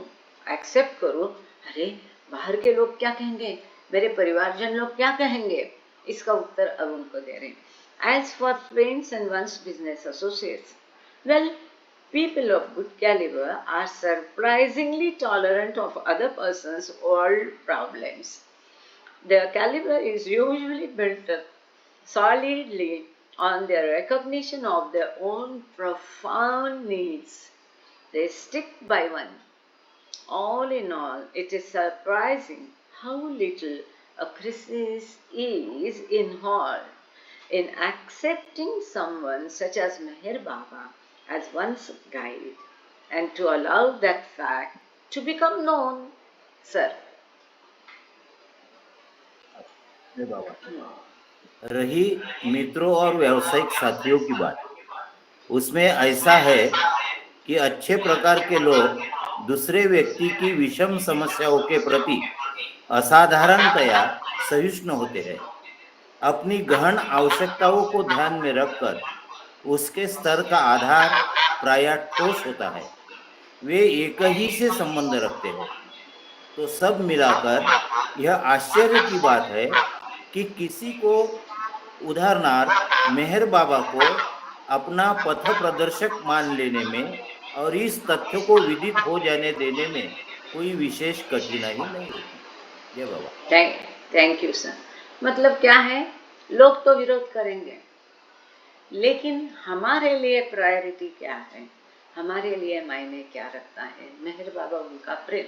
एक्सेप्ट करूं, अरे बाहर के लोग क्या कहेंगे, मेरे परिवारजन लोग क्या कहेंगे, इसका उत्तर अब उनको दे रहे हैं। As for friends and one's business associates, well, people of good caliber are surprisingly tolerant of other person's world problems. Their caliber is usually built up solidly on their recognition of their own profound needs. They stick by one. All in all, it is surprising how little a crisis is involved in accepting someone such as Meher Baba as one's guide and to allow that fact to become known. Sir. रही मित्रों और व्यावसायिक साथियों की बात, उसमें ऐसा है कि अच्छे प्रकार के लोग दूसरे व्यक्ति की विषम समस्याओं के प्रति असाधारणतया सहिष्णु होते हैं। अपनी गहन आवश्यकताओं को ध्यान में रखकर उसके स्तर का आधार प्रायः ठोस होता है। वे एक ही से संबंध रखते हैं। तो सब मिलाकर यह आश्चर्य की बात है कि किसी को, उदाहरणार्थ मेहर बाबा को, अपना पथ प्रदर्शक मान लेने में और इस तथ्य को विदित हो जाने देने में कोई विशेष कठिनाई नहीं होती। जय बाबा। Thank you sir. मतलब क्या है, लोग तो विरोध करेंगे, लेकिन हमारे लिए प्रायोरिटी क्या है, हमारे लिए मायने क्या रखता है? मेहर बाबा, उनका प्रेम।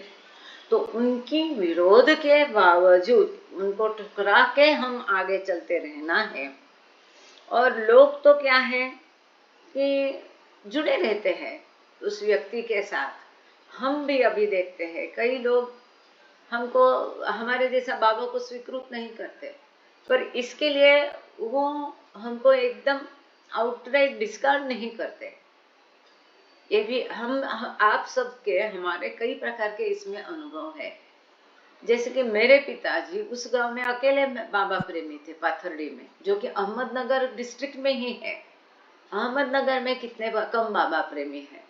तो उनकी विरोध के बावजूद उनको ठुकरा के हम आगे चलते रहना है। और लोग तो क्या है कि जुड़े रहते हैं उस व्यक्ति के साथ। हम भी अभी देखते हैं कई लोग हमको, हमारे जैसा बाबा को स्वीकृत नहीं करते, पर इसके लिए वो हमको एकदम आउटराइट डिस्कार्ड नहीं करते। ये भी आप सबके, हमारे कई प्रकार के इसमें अनुभव है। जैसे कि मेरे पिताजी उस गांव में अकेले बाबा प्रेमी थे, पाथरडी में, जो कि अहमदनगर डिस्ट्रिक्ट में ही है। अहमदनगर में कितने कम बाबा प्रेमी है,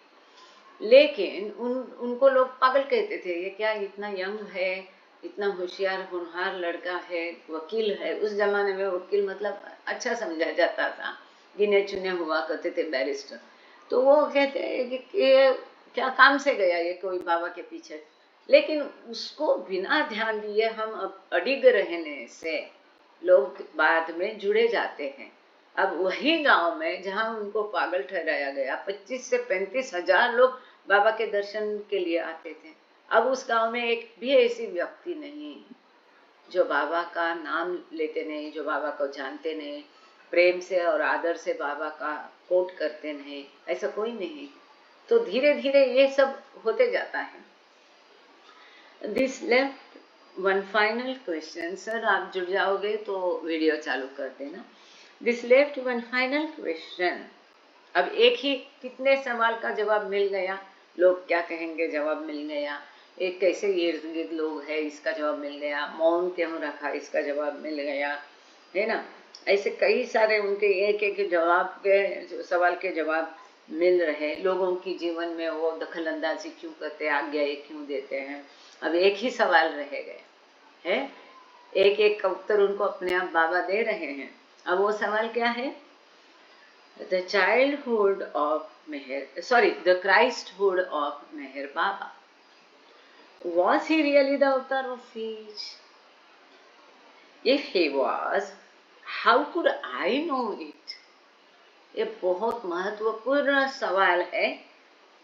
लेकिन उनको लोग पागल कहते थे। ये क्या इतना यंग है, इतना होशियार होनहार लड़का है, वकील है। उस जमाने में वकील मतलब अच्छा समझा जाता था, गिने चुने हुआ करते थे बैरिस्टर। तो वो कहते हैं कि ये क्या काम से गया ये कोई बाबा के पीछे। लेकिन उसको बिना ध्यान दिए हम अडिग रहने से लोग बाद में जुड़े जाते हैं। अब वही गांव में जहां उनको पागल ठहराया गया, 25 से 35 हजार लोग बाबा के दर्शन के लिए आते थे। अब उस गांव में एक भी ऐसी व्यक्ति नहीं जो बाबा का नाम लेते नहीं, जो बाबा को जानते नहीं, प्रेम से और आदर से बाबा का कोट करते नहीं, ऐसा कोई नहीं। तो धीरे धीरे ये सब होते जाता है। This left one final question. Sir आप जुड़ जाओगे तो वीडियो चालू कर देना। This left one final question. अब एक ही कितने सवाल का जवाब मिल गया, लोग क्या कहेंगे जवाब मिल गया, एक कैसे इर्द गिर्द लोग है इसका जवाब मिल गया, मौन क्यों रखा इसका जवाब मिल गया, है ना। ऐसे कई सारे उनके एक एक जवाब के, सवाल के जवाब मिल रहे। लोगों की जीवन में वो दखल अंदाजी क्यों करते, आज्ञा क्यों देते हैं। अब एक ही सवाल रह गए है, एक एक का उत्तर उनको अपने आप बाबा दे रहे हैं। अब वो सवाल क्या है? The childhood of the Christhood of Meher Baba. Was he really the avatar of each? If he was, how could I know it? ये बहुत महत्वपूर्ण सवाल है।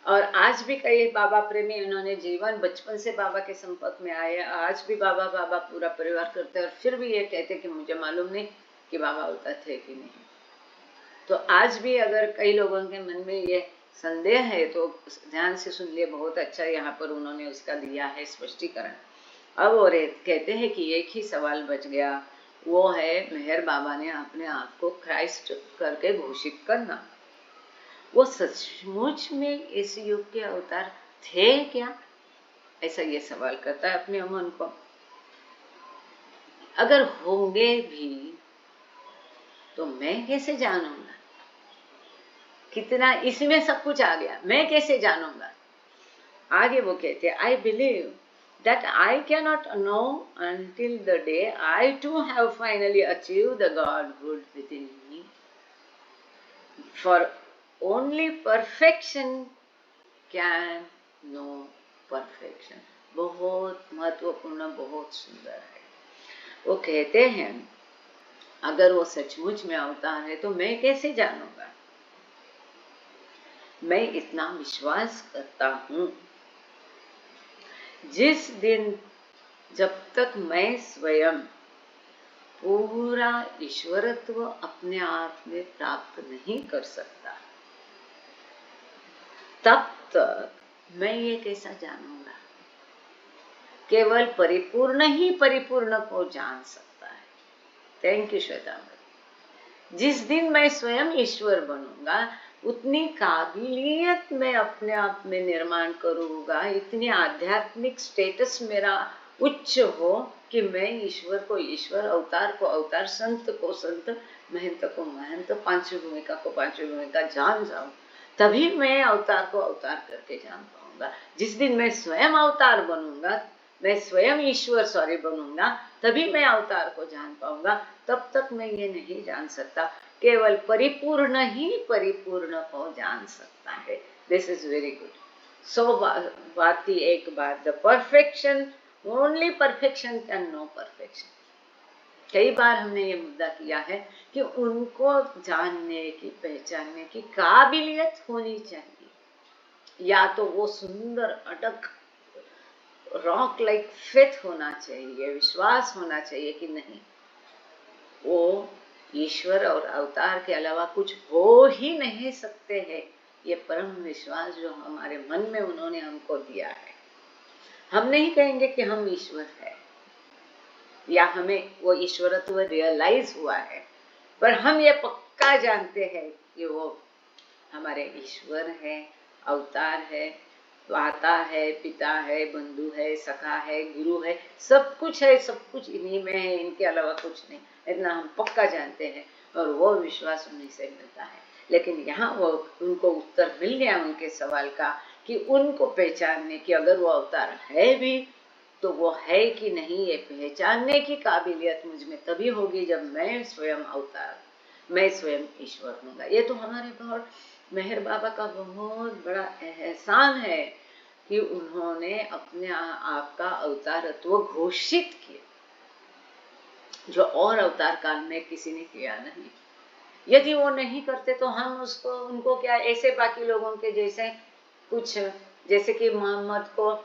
और आज भी कई बाबा प्रेमी, उन्होंने जीवन बचपन से बाबा के संपर्क में आए, आज भी बाबा बाबा पूरा परिवार करते हैं, और फिर भी ये कहते कि मुझे मालूम नहीं कि बाबा होता थे कि नहीं। तो आज भी अगर कई लोगों के मन में ये संदेह है तो ध्यान से सुन लिए, बहुत अच्छा यहाँ पर उन्होंने उसका दिया है स्पष्टीकरण। अब और कहते हैं कि एक ही सवाल बच गया, वो है मेहर बाबा ने अपने आप को क्राइस्ट करके घोषित करना। वो सचमुच में इस युग के अवतार थे क्या? ऐसा ये सवाल करता है अपने मन को। अगर होंगे भी तो मैं कैसे जानूंगा? कितना इसमें सब कुछ आ गया, मैं कैसे जानूंगा? आगे वो कहते हैं, I believe that I cannot know until the day I too have finally achieved the Godhood within me. For only perfection can know perfection. बहुत महत्वपूर्ण, बहुत सुंदर है। वो कहते हैं अगर वो सचमुच में अवतार है तो मैं कैसे जानूंगा? मैं इतना विश्वास करता हूं, जिस दिन जब तक मैं स्वयं पूरा ईश्वरत्व अपने आप में प्राप्त नहीं कर सकता, तब तक मैं ये कैसा जानूंगा? केवल परिपूर्ण ही परिपूर्ण को जान सकता है। Thank you Shweta. जिस दिन मैं स्वयं ईश्वर बनूंगा, उतनी काबिलियत मैं अपने आप में निर्माण करूंगा, इतनी आध्यात्मिक स्टेटस मेरा उच्च हो कि मैं ईश्वर को ईश्वर, अवतार को अवतार, संत को संत, महंत को महंत, पांचवी भूमिका को पांचवी भूमिका जान जाऊं। तभी मैं अवतार को अवतार करके जान पाऊंगा। जिस दिन मैं स्वयं अवतार बनूंगा, मैं स्वयं ईश्वर बनूंगा, तभी मैं अवतार को जान पाऊंगा। तब तक मैं ये नहीं जान सकता। केवल परिपूर्ण ही परिपूर्ण को जान सकता है। This is very good. सो बात की एक बात, the perfection, only perfection can know perfection. कई बार हमने ये मुद्दा किया है कि उनको जानने की, पहचानने की काबिलियत होनी चाहिए। या तो वो सुंदर अटक रॉक लाइक फेथ होना चाहिए, विश्वास होना चाहिए कि नहीं, वो ईश्वर और अवतार के अलावा कुछ हो ही नहीं सकते हैं। ये परम विश्वास जो हमारे मन में उन्होंने हमको दिया है। हम नहीं कहेंगे कि हम ईश्वर है या हमें वो ईश्वरत्व रियलाइज हुआ है, पर हम ये पक्का जानते हैं कि वो हमारे ईश्वर है, अवतार है, माता है, पिता है, बंधु है, सखा है, गुरु है, सब कुछ है, सब कुछ इन्हीं में है, इनके अलावा कुछ नहीं। इतना हम पक्का जानते हैं और वो विश्वास उन्हीं से मिलता है। लेकिन यहाँ वो उनको उत्तर मिल गया उनके सवाल का कि उनको पहचानने की, अगर वो अवतार है भी तो वो है कि नहीं, ये पहचानने की काबिलियत मुझ में तभी होगी जब मैं स्वयं अवतार, मैं स्वयं ईश्वर हूँगा। ये तो हमारे बहुत मेहर बाबा का बहुत बड़ा एहसान है कि उन्होंने अपने आप का अवतारत्व घोषित किया, जो और अवतार काल में किसी ने किया नहीं। यदि वो नहीं करते तो हम उसको, उनको क्या, ऐसे बाकी लोगों के जैसे कुछ, जैसे कि मोहम्मद को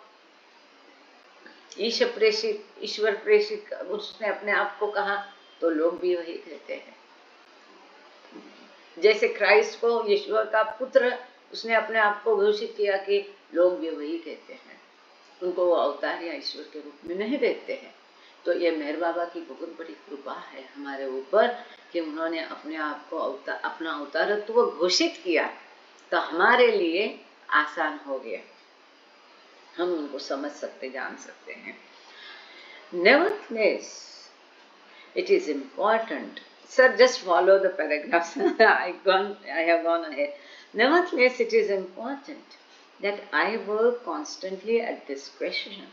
ईश्वर प्रेषित उसने अपने आप को कहा तो लोग भी वही कहते हैं। जैसे क्राइस्ट को ईश्वर का पुत्र उसने अपने आप को घोषित किया कि लोग भी वही कहते हैं, उनको वो अवतार या ईश्वर के रूप में नहीं देखते हैं। तो ये मेहर बाबा की बहुत बड़ी कृपा है हमारे ऊपर कि उन्होंने अपने आप को अपना अवतारत्व घोषित किया, तो हमारे लिए आसान हो गया, हम उनको समझ सकते, जान सकते हैं। Nevertheless, it is important. Sir, just follow the paragraphs. I have gone ahead. Nevertheless, it is important that I work constantly at this question,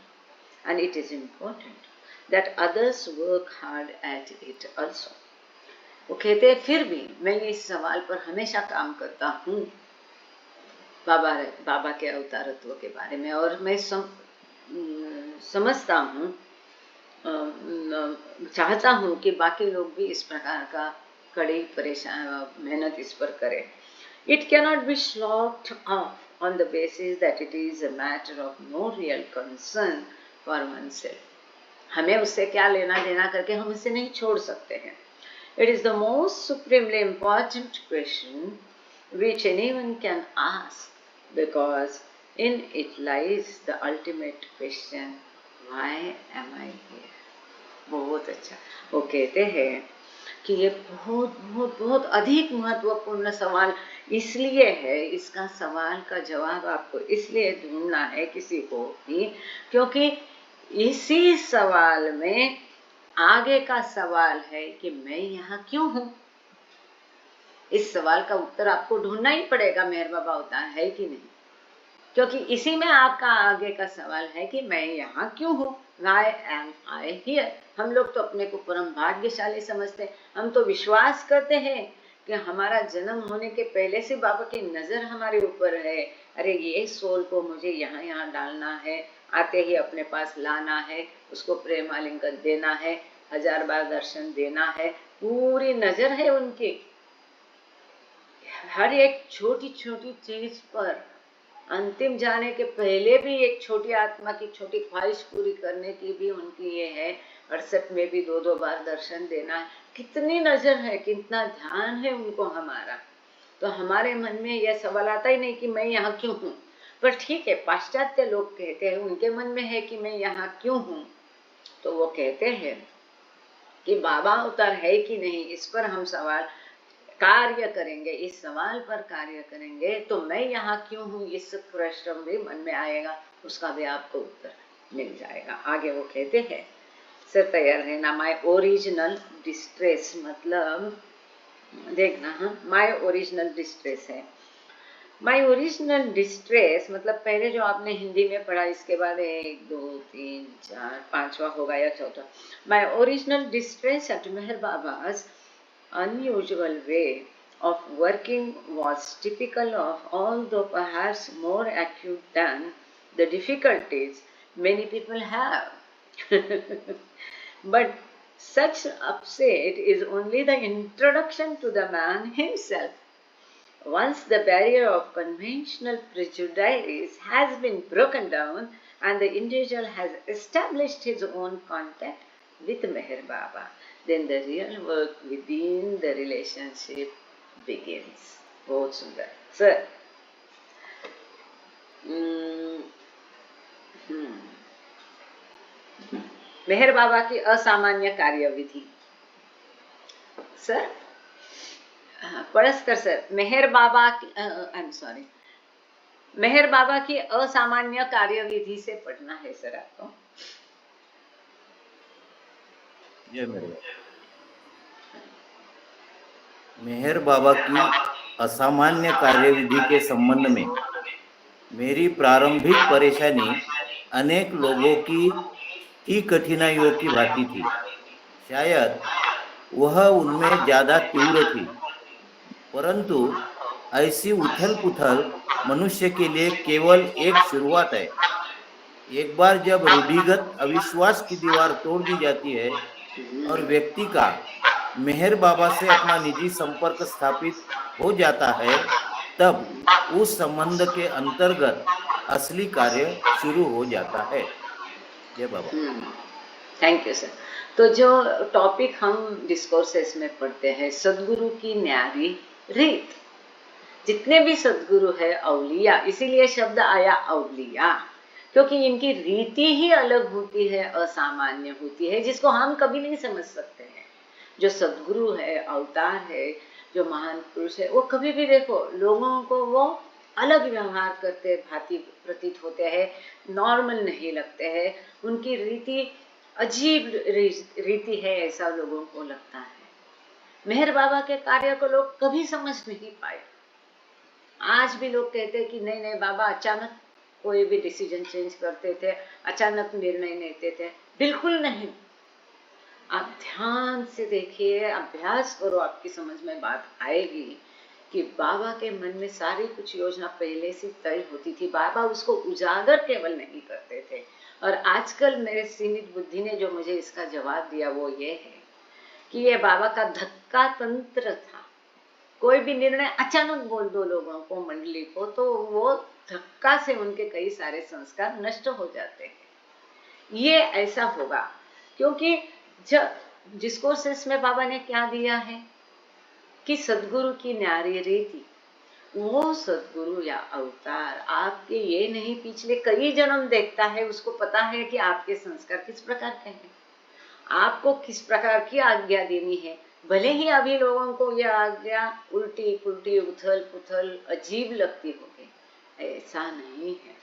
and it is important that others work hard at it also. वो कहते हैं फिर भी मैं इस सवाल पर हमेशा काम करता हूँ, बाबा के अवतारत्व के बारे में, और मैं समझता हूँ, चाहता हूँ कि बाकी लोग भी इस प्रकार का कड़ी मेहनत इस पर करें। It cannot be sloughed off on the basis that it is a matter of no real concern for oneself. हमें उससे क्या लेना देना करके हम इसे नहीं छोड़ सकते हैं। It is the most supremely important question which anyone can ask, because in it lies the ultimate question, why am I here? बहुत अच्छा। वो कहते हैं कि ये बहुत बहुत बहुत अधिक महत्वपूर्ण सवाल इसलिए है, इसका सवाल का जवाब आपको इसलिए ढूंढना है किसी को भी, क्योंकि इसी सवाल में आगे का सवाल है कि मैं यहाँ क्यों हूँ। इस सवाल का उत्तर आपको ढूंढना ही पड़ेगा, मेहर बाबा अवतार है कि नहीं, क्योंकि इसी में आपका आगे का सवाल है कि मैं यहाँ क्यों हूँ। Why am I here? हम लोग तो अपने को परम भाग्यशाली समझते हैं, हम तो विश्वास करते हैं कि हमारा जन्म होने के पहले से बाबा की नजर हमारे ऊपर है। अरे ये सोल को मुझे यहाँ यहाँ डालना है, आते ही अपने पास लाना है, उसको प्रेम आलिंगन देना है, 1000 बार दर्शन देना है, पूरी नजर है उनकी हर एक छोटी छोटी चीज पर। अंतिम जाने के पहले भी एक छोटी आत्मा की छोटी ख्वाहिश पूरी करने की भी उनकी ये है, 68 में भी 2-2 बार दर्शन देना है। कितनी नजर है, कितना ध्यान है उनको हमारा। तो हमारे मन में यह सवाल आता ही नहीं कि मैं यहाँ क्यों हूँ। पर ठीक है, पाश्चात्य लोग कहते हैं उनके मन में है कि मैं यहाँ क्यों हूँ, तो वो कहते हैं कि बाबा अवतार है कि नहीं, इस पर हम सवाल कार्य करेंगे, इस सवाल पर कार्य करेंगे तो मैं यहाँ क्यों हूँ, इस प्रश्न भी मन में आएगा, उसका भी आपको उत्तर मिल जाएगा। आगे वो कहते हैं, सर तैयार रहना। माय ओरिजिनल डिस्ट्रेस, मतलब देखना, हाँ, माय ओरिजिनल डिस्ट्रेस है। माय ओरिजिनल डिस्ट्रेस मतलब पहले जो आपने हिंदी में पढ़ा, इसके बाद 1 2 3 4 5वां होगा या चौथा। My original distress at Meher बाबा's unusual way of working was typical of, although perhaps more acute than, the difficulties many people have. But Such upset is only the introduction to the man himself. Once the barrier of conventional prejudice has been broken down and the individual has established his own contact with Meher Baba, then the real work within the relationship begins. बहुत सुंदर sir. मेहर बाबा की असामान्य कार्यविधि. Sir परस्कर sir, मेहर बाबा की आई am sorry, मेहर बाबा की असामान्य कार्यविधि से पढ़ना है सर आपको. मेहर बाबा की असामान्य कार्यविधि के संबंध में मेरी प्रारंभिक परेशानी अनेक लोगों की कठिनाइयों की भांति थी. शायद वह उनमें ज्यादा तीव्र थी, परंतु ऐसी उथल पुथल मनुष्य के लिए केवल एक शुरुआत है. एक बार जब रूढ़िगत अविश्वास की दीवार तोड़ दी जाती है और व्यक्ति का मेहर बाबा से अपना निजी संपर्क स्थापित हो जाता है, तब उस संबंध के अंतर्गत असली कार्य शुरू हो जाता है. जय बाबा. Thank you sir. तो जो टॉपिक हम डिस्कोर्सेस में पढ़ते हैं, सदगुरु की न्यारी रीत. जितने भी सदगुरु है अवलिया, इसीलिए शब्द आया अवलिया, क्योंकि इनकी रीति ही अलग होती है, असामान्य होती है, जिसको हम कभी नहीं समझ सकते हैं. जो सदगुरु है, अवतार है, जो महान पुरुष है, वो कभी भी देखो लोगों को वो अलग व्यवहार करते भांति प्रतीत होते हैं, नॉर्मल नहीं लगते हैं. उनकी रीति अजीब रीति है, ऐसा लोगों को लगता है. मेहर बाबा के कार्य को लोग कभी समझ नहीं पाए. आज भी लोग कहते हैं कि नहीं नहीं बाबा अचानक कोई भी डिसीजन चेंज करते थे, अचानक निर्णय लेते थे. बिल्कुल नहीं. आप ध्यान से देखिए, अभ्यास करो, आपकी समझ में बात आएगी कि बाबा के मन में सारी कुछ योजना पहले से तय होती थी. बाबा उसको उजागर केवल नहीं करते थे. और आजकल मेरे सीमित बुद्धि ने जो मुझे इसका जवाब दिया वो ये है कि ये बाबा का धक्का तंत्र था. कोई भी निर्णय अचानक बोल दो लोगों को, मंडली को, तो वो धक्का से उनके कई सारे संस्कार नष्ट हो जाते हैं. ये ऐसा होगा क्योंकि डिस्कोर्सेस में बाबा ने क्या दिया है कि सदगुरु की न्यारी रीति. वो सदगुरु या अवतार आपके ये नहीं पिछले कई जन्म देखता है, उसको पता है कि आपके संस्कार किस प्रकार के हैं, आपको किस प्रकार की आज्ञा देनी है. भले ही अभी लोगों को यह आज्ञा उल्टी पुल्टी उथल पुथल अजीब लगती होगी, ऐसा नहीं है.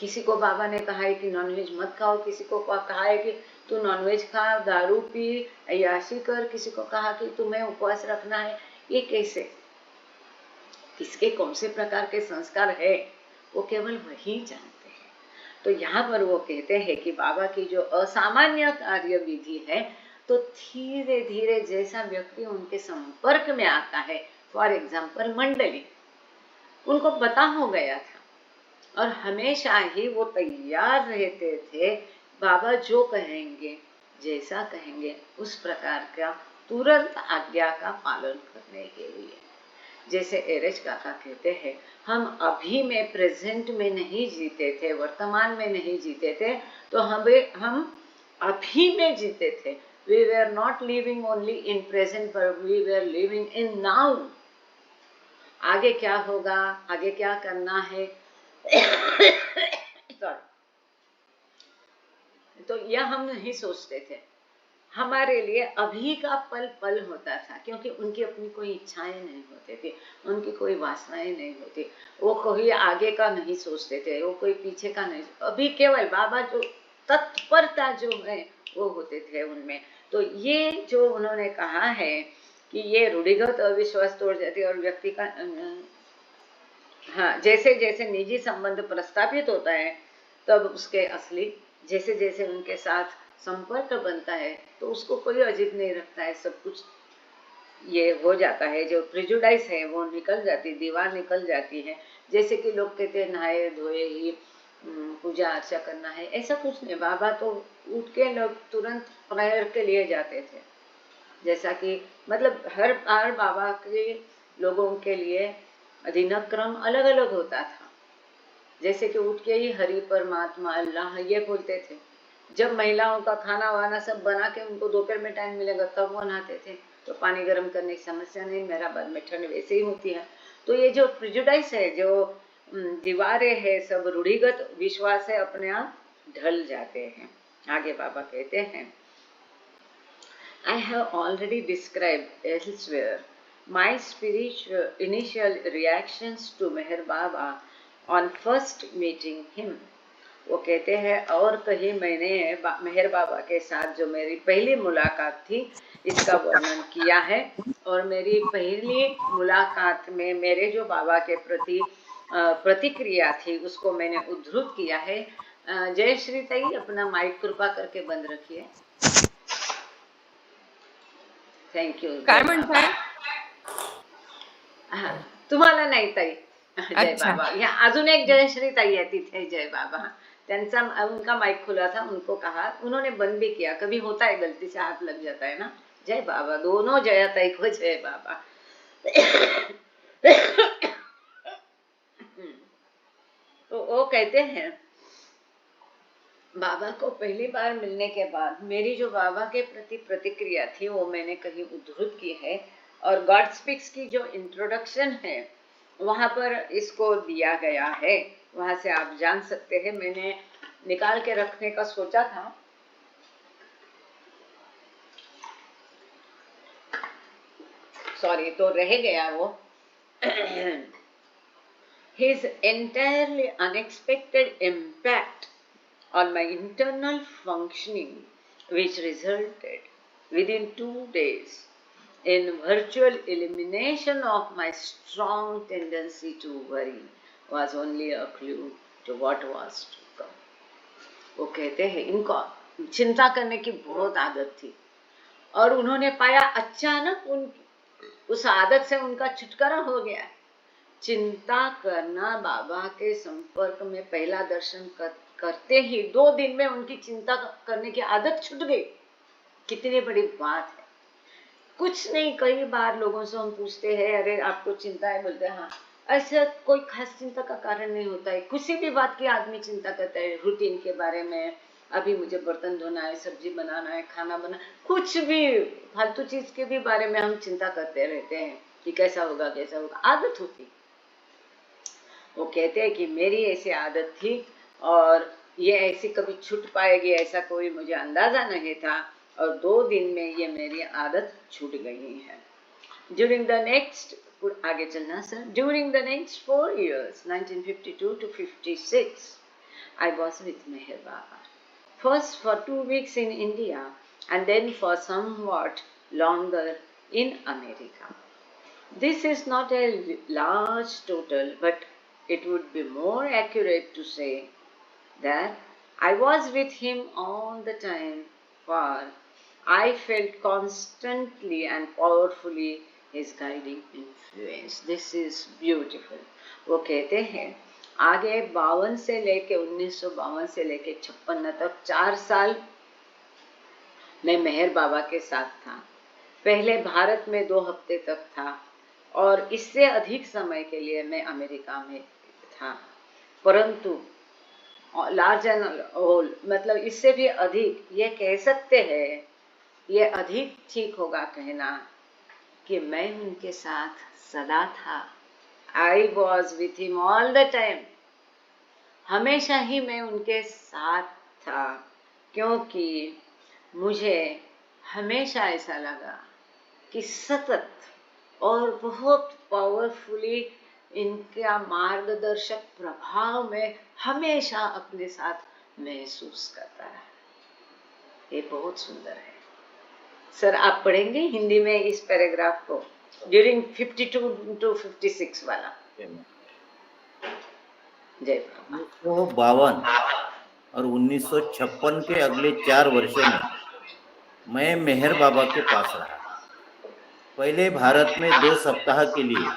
किसी को बाबा ने कहा है कि नॉनवेज मत खाओ, किसी को कहा है कि तू नॉनवेज खा, दारू पी, अय्याशी कर, किसी को कहा कि तुम्हें उपवास रखना है. ये कैसे, किसके कौन से प्रकार के संस्कार है, वो केवल वही जानते हैं. तो यहाँ पर वो कहते हैं कि बाबा की जो असामान्य कार्य विधि है, तो धीरे धीरे जैसा व्यक्ति उनके संपर्क में आता है, फॉर एग्जाम्पल मंडली, उनको पता हो गया था और हमेशा ही वो तैयार रहते थे बाबा जो कहेंगे, जैसा कहेंगे, उस प्रकार का तुरंत आज्ञा का पालन करने के लिए. जैसे एरेज काका कहते हैं, हम अभी में प्रेजेंट में नहीं जीते थे, वर्तमान में नहीं जीते थे, तो हम अभी में जीते थे. We were not living only in present, but we were living in now. आगे क्या होगा, आगे क्या करना है तो यह हम नहीं सोचते थे. हमारे लिए अभी का पल पल होता था, क्योंकि उनकी अपनी कोई इच्छाएं नहीं होती थी, उनकी कोई वासनाएं नहीं होती. वो कोई आगे का नहीं सोचते थे, वो कोई पीछे का नहीं. अभी केवल बाबा जो तत्परता जो है वो होते थे उनमें. तो ये जो उन्होंने कहा है कि ये रूढ़िगत अविश्वास तोड़ जाती है और व्यक्ति का हाँ, जैसे जैसे निजी संबंध प्रस्थापित होता है, तब उसके असली जैसे जैसे उनके साथ संपर्क बनता है, तो उसको कोई अजीब नहीं रखता है. सब कुछ ये हो जाता है, जो प्रिजुडाइस है वो निकल जाती, दीवार निकल जाती है. जैसे कि लोग कहते हैं नहाए धोए ही पूजा अर्चा करना है, ऐसा कुछ नहीं। बाबा तो उठ के लोग तुरंत प्रेयर के लिए जाते थे। जैसा कि मतलब हर बाबा के लोगों के लिए दिनक्रम अलग अलग होता था। जैसे कि उठ के ही हरि परमात्मा अल्लाह ये बोलते थे। जब महिलाओं का खाना वाना सब बना के उनको दोपहर में टाइम मिलेगा तब वो नहाते थे, तो पानी गर्म करने की समस्या नहीं। मेरा बाद में ठंड वैसे ही होती है। तो ये जो प्रिजुडाइस है, जो दीवारें है, सब रूढ़िगत विश्वास है, अपने आप ढल जाते हैं। आगे बाबा कहते हैं, I have already described elsewhere my spiritual initial reactions to Meher Baba on first meeting him. वो कहते हैं, और कहीं मैंने मेहर बाबा के साथ जो मेरी पहली मुलाकात थी इसका वर्णन किया है। और मेरी पहली मुलाकात में मेरे जो बाबा के प्रति प्रतिक्रिया थी उसको मैंने उद्धृत किया है। जय श्री ताई, अपना माइक कृपा करके बंद रखिए। थँक्यू। काय म्हणताय? तुम्हाला नाही ताई। जय बाबा। यहाँ अजून एक जयश्री ताई है, तिथे जय बाबा। त्यांचा उनका माइक खुला था, उनको कहा, उन्होंने बंद भी किया। कभी होता है, गलती से हाथ लग जाता है ना। जय बाबा। दोनों जया ताई को जय बाबा। तो वो कहते हैं, बाबा को पहली बार मिलने के बाद मेरी जो बाबा के प्रति प्रतिक्रिया थी वो मैंने कहीं उद्धृत की है। और गॉड स्पीक्स की जो इंट्रोडक्शन है वहां पर इसको दिया गया है, वहां से आप जान सकते हैं। मैंने निकाल के रखने का सोचा था, सॉरी, तो रह गया वो। His entirely unexpected impact on my internal functioning, which resulted within 2 days in virtual elimination of my strong tendency to worry, was only a clue to what was to come. वो कहते हैं, इनको चिंता करने की बहुत आदत थी और उन्होंने पाया अचानक उस आदत से उनका छुटकारा हो गया। चिंता करना, बाबा के संपर्क में पहला दर्शन करते ही 2 दिन में उनकी चिंता करने की आदत छूट गई। कितनी बड़ी बात है। कुछ नहीं, कई बार लोगों से हम पूछते हैं, अरे आपको चिंता है, बोलते हैं हाँ। ऐसा कोई खास चिंता का कारण नहीं होता है। किसी भी बात की आदमी चिंता करता है, रूटीन के बारे में, अभी मुझे बर्तन धोना है, सब्जी बनाना है, खाना बनाना, कुछ भी फालतू चीज के भी बारे में हम चिंता करते रहते हैं कि कैसा होगा कैसा होगा, आदत होती। वो कहते हैं कि मेरी ऐसी आदत थी और ये ऐसी कभी छूट पाएगी ऐसा कोई मुझे अंदाजा नहीं था, और 2 दिन में ये मेरी आदत छूट गई है। ड्यूरिंग द नेक्स्ट, आगे चलना sir, during the next 4 years 1952 to 56 I was with Meher Baba, first for 2 weeks in India and then for somewhat longer in America. This is not a large total, but it would be more accurate to say that I was with him all the time, for I felt constantly and powerfully his guiding influence. This is beautiful. वो कहते हैं, आगे 52 से लेके 1952 से लेके 56 तक 4 साल मैं मेहर बाबा के साथ था। पहले भारत में 2 हफ्ते तक था और इससे अधिक समय के लिए मैं अमेरिका में था। परंतु लार्ज एंड होल, मतलब इससे भी अधिक ये कह सकते हैं, ये अधिक ठीक होगा कहना कि मैं उनके साथ सदा था। I was with him all the time. हमेशा ही मैं उनके साथ था, क्योंकि मुझे हमेशा ऐसा लगा कि सतत और बहुत पावरफुली इनका मार्गदर्शक प्रभाव में हमेशा अपने साथ महसूस करता है। ये बहुत सुंदर है। सर आप पढ़ेंगे हिंदी में इस पैराग्राफ को, ड्यूरिंग 52 to 56 वाला। जय बाबा। 1952 और 1956 के अगले 4 वर्षों में मैं मेहर बाबा के पास रहा। पहले भारत में 2 सप्ताह के लिए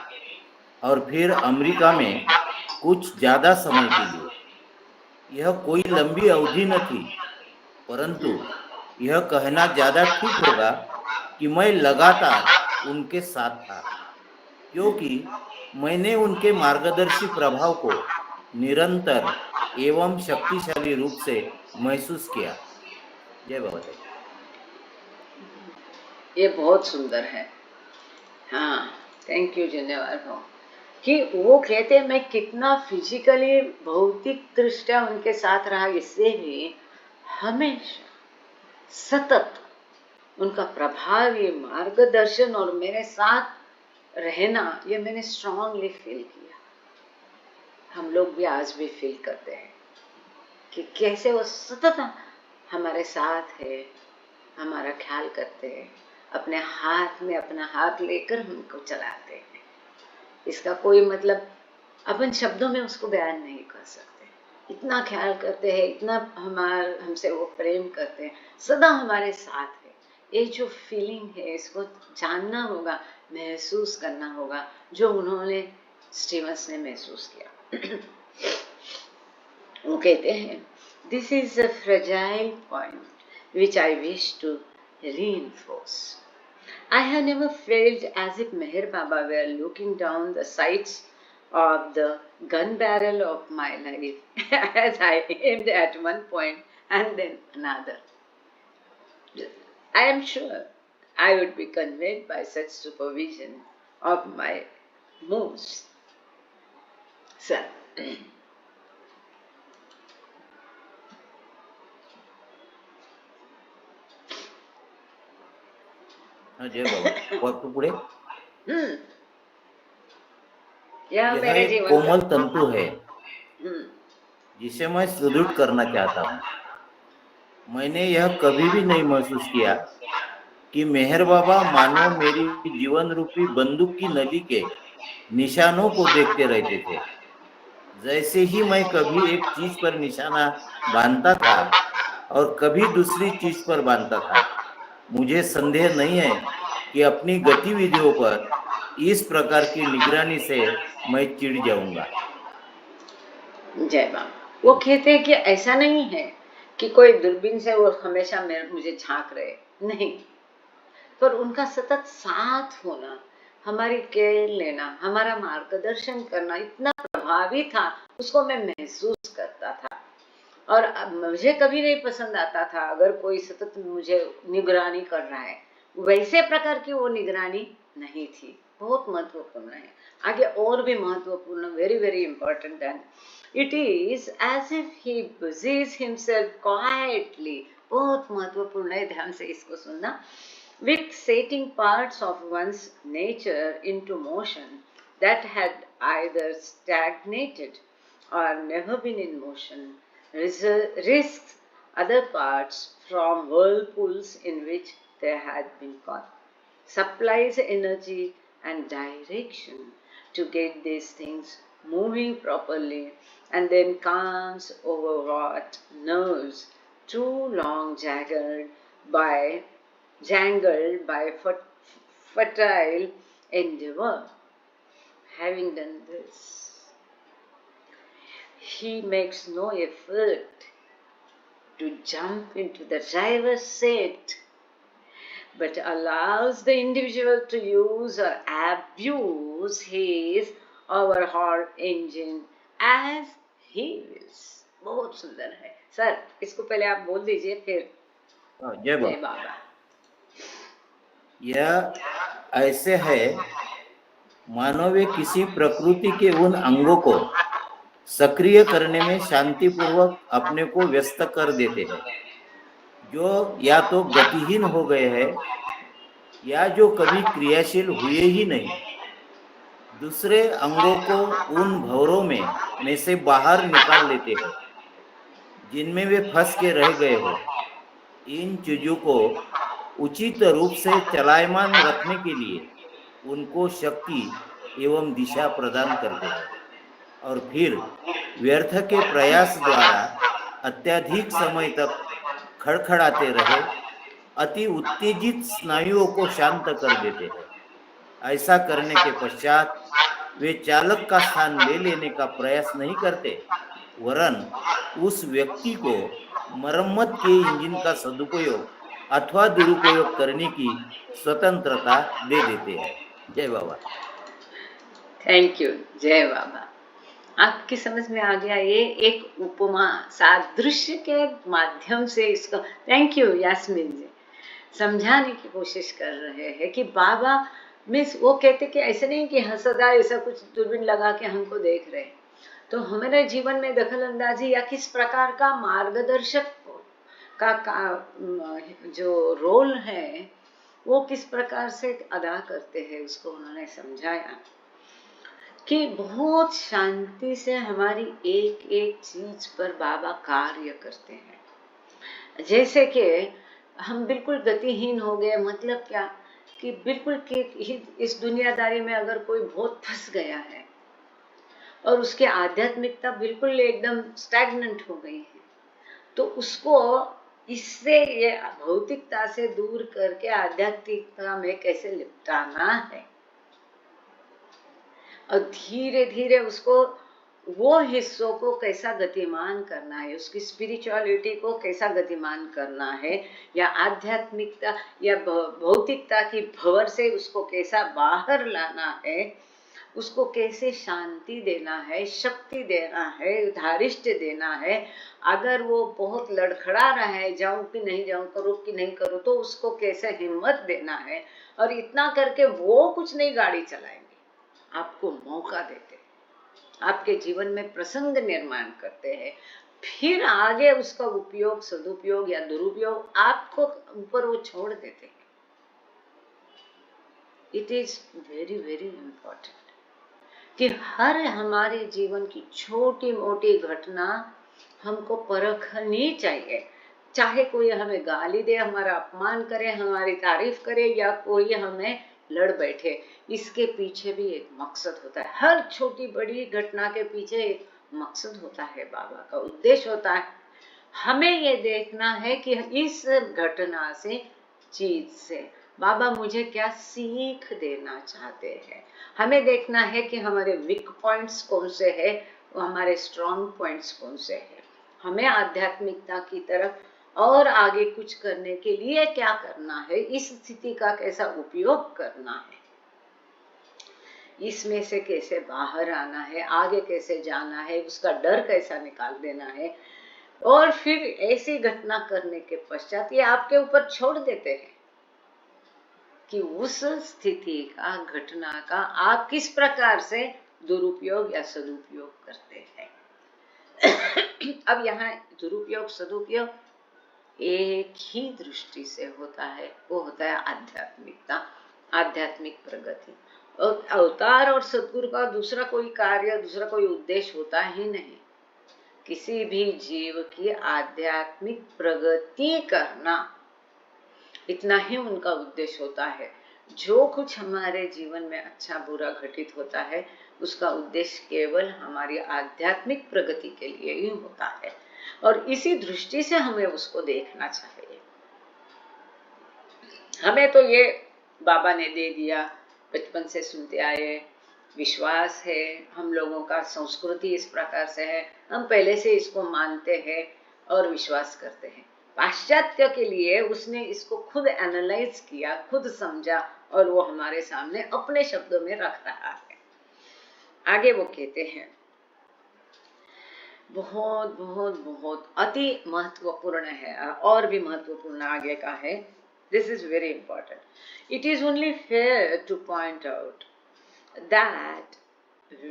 और फिर अमेरिका में कुछ ज्यादा समय के लिए। यह कोई लंबी अवधि न थी, परंतु यह कहना ज्यादा ठीक होगा कि मैं लगातार उनके साथ था, क्योंकि मैंने उनके मार्गदर्शी प्रभाव को निरंतर एवं शक्तिशाली रूप से महसूस किया। जय बाबा। ये बहुत सुंदर है। हाँ, थैंक यू, धन्यवाद हो कि वो कहते हैं मैं कितना फिजिकली भौतिक दृष्टिया उनके साथ रहा, इससे भी हमेशा सतत उनका प्रभावी मार्गदर्शन और मेरे साथ रहना, ये मैंने स्ट्रांगली फील किया। हम लोग भी आज भी फील करते हैं कि कैसे वो सतत हमारे साथ है, हमारा ख्याल करते हैं, अपने हाथ में अपना हाथ लेकर हमको चलाते हैं। इसका कोई मतलब अपन शब्दों में उसको बयान नहीं कर सकते। इतना ख्याल करते हैं, इतना हमसे वो प्रेम करते हैं, सदा हमारे साथ है। ये जो फीलिंग है इसको जानना होगा, महसूस करना होगा, जो उन्होंने स्टीवंस ने महसूस किया। वो कहते हैं this is a fragile point which I wish to reinforce. I have never felt as if Meher Baba were looking down the sights of the gun barrel of my life as I aimed at one point and then another. I am sure I would be conveyed by such supervision of my moves. Sir. जय बाबा। और पुढे यह एक कोमल तंतु है जिसे मैं सुदृढ़ करना चाहता हूँ। मैंने यह कभी भी नहीं महसूस किया कि मेहर बाबा मानो मेरी जीवन रूपी बंदूक की नली के निशानों को देखते रहते थे। जैसे ही मैं कभी एक चीज पर निशाना बांधता था और कभी दूसरी चीज पर बांधता था, मुझे संदेह नहीं है कि अपनी गतिविधियों पर इस प्रकार की निगरानी से मैं चिढ़ जाऊंगा। जय बाबा। वो कहते हैं कि ऐसा नहीं है कि कोई दूरबीन से वो हमेशा मुझे झांक रहे, नहीं, पर उनका सतत साथ होना, हमारी केयर लेना, हमारा मार्गदर्शन करना इतना प्रभावी था, उसको मैं महसूस करता था। और मुझे कभी नहीं पसंद आता था अगर कोई सतत मुझे निगरानी कर रहा है। वैसे प्रकार की वो निगरानी नहीं थी। बहुत महत्वपूर्ण है। आगे और भी महत्वपूर्ण, very very important and it is as if he busies himself quietly. बहुत महत्वपूर्ण है, ध्यान से इसको सुनना। with setting parts of one's nature into motion that had either stagnated or never been in motion, risks other parts from whirlpools in which they had been caught, supplies energy and direction to get these things moving properly, and then calms overwrought nerves too long jangled by futile endeavor. Having done this, he makes no effort to jump into the driver's seat, but allows the individual to use or abuse his overhauled engine as he wills. बहुत सुंदर है sir, इसको पहले आप बोल दीजिए फिर। जय बाबा। यह ऐसे है मानो वे किसी प्रकृति के उन अंगों को सक्रिय करने में शांतिपूर्वक अपने को व्यस्त कर देते हैं जो या तो गतिहीन हो गए हैं या जो कभी क्रियाशील हुए ही नहीं। दूसरे अंगों को उन भंवरों में से बाहर निकाल लेते हैं जिनमें वे फंस के रह गए हो। इन चीजों को उचित रूप से चलायमान रखने के लिए उनको शक्ति एवं दिशा प्रदान करते हैं और फिर व्यर्थ के प्रयास द्वारा अत्यधिक समय तक खड़खड़ाते रहे अति उत्तेजित स्नायुओं को शांत कर देते हैं। ऐसा करने के पश्चात वे चालक का स्थान ले लेने का प्रयास नहीं करते, वरन उस व्यक्ति को मरम्मत के इंजन का सदुपयोग अथवा दुरुपयोग करने की स्वतंत्रता दे देते हैं। जय बाबा। Thank you. जय बाबा। आपकी समझ में आ गया? ये एक उपमा सादृश्य के माध्यम से इसको, थैंक यू यास्मीन जी, समझाने की कोशिश कर रहे हैं कि बाबा मीन्स वो कहते कि ऐसे नहीं कि सदा ऐसा कुछ दूरबीन लगा के हमको देख रहे, तो हमारे जीवन में दखल अंदाजी या किस प्रकार का मार्गदर्शक का जो रोल है वो किस प्रकार से अदा करते हैं, उसको उन्होंने समझाया कि बहुत शांति से हमारी एक एक चीज पर बाबा कार्य करते हैं। जैसे कि हम बिल्कुल गतिहीन हो गए, मतलब क्या कि बिल्कुल कि इस दुनियादारी में अगर कोई बहुत फंस गया है और उसके आध्यात्मिकता बिल्कुल एकदम स्टैग्नेंट हो गई है, तो उसको इससे ये भौतिकता से दूर करके आध्यात्मिकता में कैसे लिपटाना है और धीरे धीरे उसको वो हिस्सों को कैसा गतिमान करना है, उसकी स्पिरिचुअलिटी को कैसा गतिमान करना है, या आध्यात्मिकता या भौतिकता की भंवर से उसको कैसा बाहर लाना है, उसको कैसे शांति देना है, शक्ति देना है, धारिष्ट देना है। अगर वो बहुत लड़खड़ा रहा है, जाऊं कि नहीं जाऊं, करूं कि नहीं करूं, तो उसको कैसे हिम्मत देना है। और इतना करके वो कुछ नहीं गाड़ी चलाएंगे, आपको मौका देते हैं, आपके जीवन में प्रसंग निर्माण करते हैं, फिर आगे उसका उपयोग, सदुपयोग या दुरुपयोग आपको ऊपर वो छोड़ देते हैं। It is very very important कि हर हमारे जीवन की छोटी मोटी घटना हमको परखनी चाहिए, चाहे कोई हमें गाली दे, हमारा अपमान करे, हमारी तारीफ करे, या कोई हमें लड़ बैठे, इसके पीछे भी एक मकसद होता है। हर छोटी बड़ी घटना के पीछे एक मकसद होता है, बाबा का उद्देश्य होता है। हमें ये देखना है कि इस घटना से, चीज से बाबा मुझे क्या सीख देना चाहते हैं। हमें देखना है कि हमारे वीक पॉइंट्स कौन से है, हमारे स्ट्रॉन्ग पॉइंट्स कौन से है, हमें आध्यात्मिकता की तरफ और आगे कुछ करने के लिए क्या करना है, इस स्थिति का कैसा उपयोग करना है, इसमें से कैसे बाहर आना है, आगे कैसे जाना है, उसका डर कैसा निकाल देना है। और फिर ऐसी घटना करने के पश्चात ये आपके ऊपर छोड़ देते हैं कि उस स्थिति का, घटना का आप किस प्रकार से दुरुपयोग या सदुपयोग करते हैं। अब यहाँ दुरुपयोग सदुपयोग एक ही दृष्टि से होता है, वो होता है आध्यात्मिकता, आध्यात्मिक प्रगति। और अवतार और सद्गुरु का दूसरा कोई कार्य, दूसरा कोई उद्देश्य होता ही नहीं। किसी भी जीव की आध्यात्मिक प्रगति करना, इतना ही उनका उद्देश्य होता है। जो कुछ हमारे जीवन में अच्छा बुरा घटित होता है, उसका उद्देश्य केवल हमारी आध्यात्मिक प्रगति के लिए ही होता है, और इसी दृष्टि से हमें उसको देखना चाहिए। हमें तो ये बाबा ने दे दिया, बचपन से सुनते आए, विश्वास है, हम लोगों का संस्कृति इस प्रकार से है, हम पहले से इसको मानते हैं और विश्वास करते हैं। पाश्चात्य के लिए उसने इसको खुद एनालाइज किया, खुद समझा, और वो हमारे सामने अपने शब्दों में रख रहा है। आगे वो कहते हैं, बहुत बहुत बहुत अति महत्वपूर्ण है, और भी महत्वपूर्ण आगे का है। This is very important. It is only fair to point out that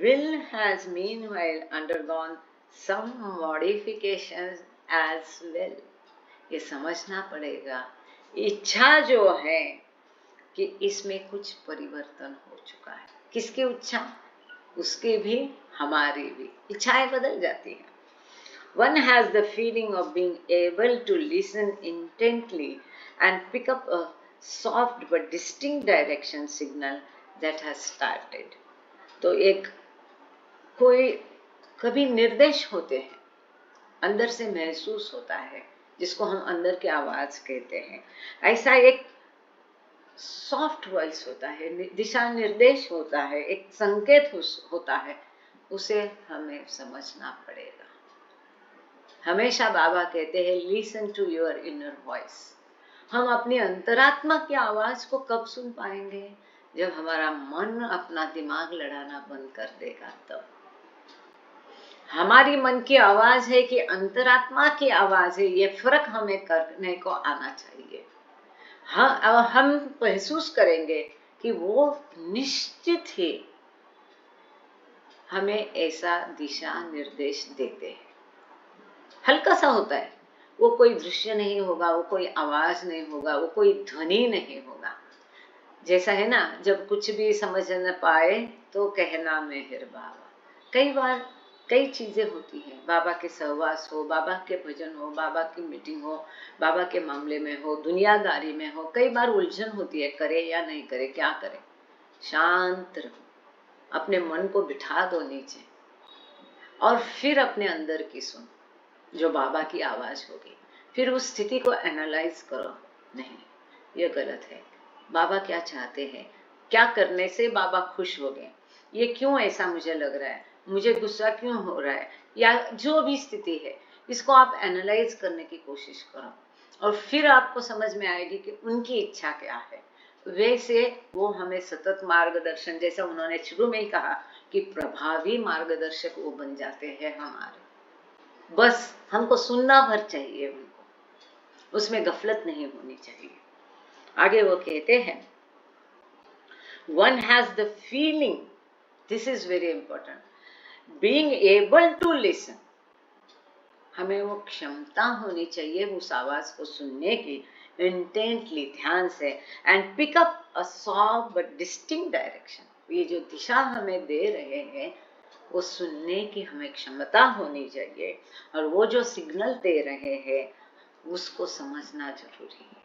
will has meanwhile undergone some modifications as well. ये समझना पड़ेगा, इच्छा जो है कि इसमें कुछ परिवर्तन हो चुका है। किसकी इच्छा? उसकी भी, हमारी भी इच्छाएं बदल जाती हैं। One has the feeling of being able to listen intently and pick up a soft but distinct direction signal that has started. तो एक कोई कभी निर्देश होते हैं, अंदर से महसूस होता है, जिसको हम अंदर की आवाज कहते हैं। ऐसा एक सॉफ्ट वॉइस होता है, दिशा निर्देश होता है, एक संकेत होता है, उसे हमें समझना पड़ेगा। हमेशा बाबा कहते हैं listen to your inner voice. हम अपनी अंतरात्मा की आवाज को कब सुन पाएंगे? जब हमारा मन अपना दिमाग लड़ाना बंद कर देगा तब। हमारी मन की आवाज है कि अंतरात्मा की आवाज है, ये फर्क हमें करने को आना चाहिए। हाँ, हम महसूस करेंगे कि वो निश्चित ही हमें ऐसा दिशा निर्देश देते हैं। हल्का सा होता है, वो कोई दृश्य नहीं होगा, वो कोई आवाज नहीं होगा, वो कोई ध्वनि नहीं होगा। जैसा है ना, जब कुछ भी समझ न पाए तो कहना मेहर बाबा। कई बार कई चीजें होती हैं, बाबा के सहवास हो, बाबा के भजन हो, बाबा की मीटिंग हो, बाबा के मामले में हो, दुनियादारी में हो, कई बार उलझन होती है, करे या नहीं करे, क्या करे। शांत रहो, अपने मन को बिठा दो नीचे और फिर अपने अंदर की सुन, जो बाबा की आवाज होगी। फिर उस स्थिति को एनालाइज करो, नहीं ये गलत है, बाबा क्या चाहते हैं, क्या करने से बाबा खुश हो गए, ये क्यों ऐसा मुझे लग रहा है, मुझे गुस्सा क्यों हो रहा है, या जो भी स्थिति है, इसको आप एनालाइज करने की कोशिश करो और फिर आपको समझ में आएगी कि उनकी इच्छा क्या है। वैसे वो हमें सतत मार्गदर्शन, जैसा उन्होंने शुरू में ही कहा कि प्रभावी मार्गदर्शक वो बन जाते हैं हमारे। बस हमको सुनना भर चाहिए उनको, उसमें गफलत नहीं होनी चाहिए। आगे वो कहते हैं one has the feeling, this is very important, being able to listen, हमें वो क्षमता होनी चाहिए उस आवाज को सुनने की इंटेंटली, ध्यान से, and pick up a soft but distinct direction. ये जो दिशा हमें दे रहे हैं वो सुनने की हमें क्षमता होनी चाहिए, और वो जो सिग्नल दे रहे हैं उसको समझना जरूरी है।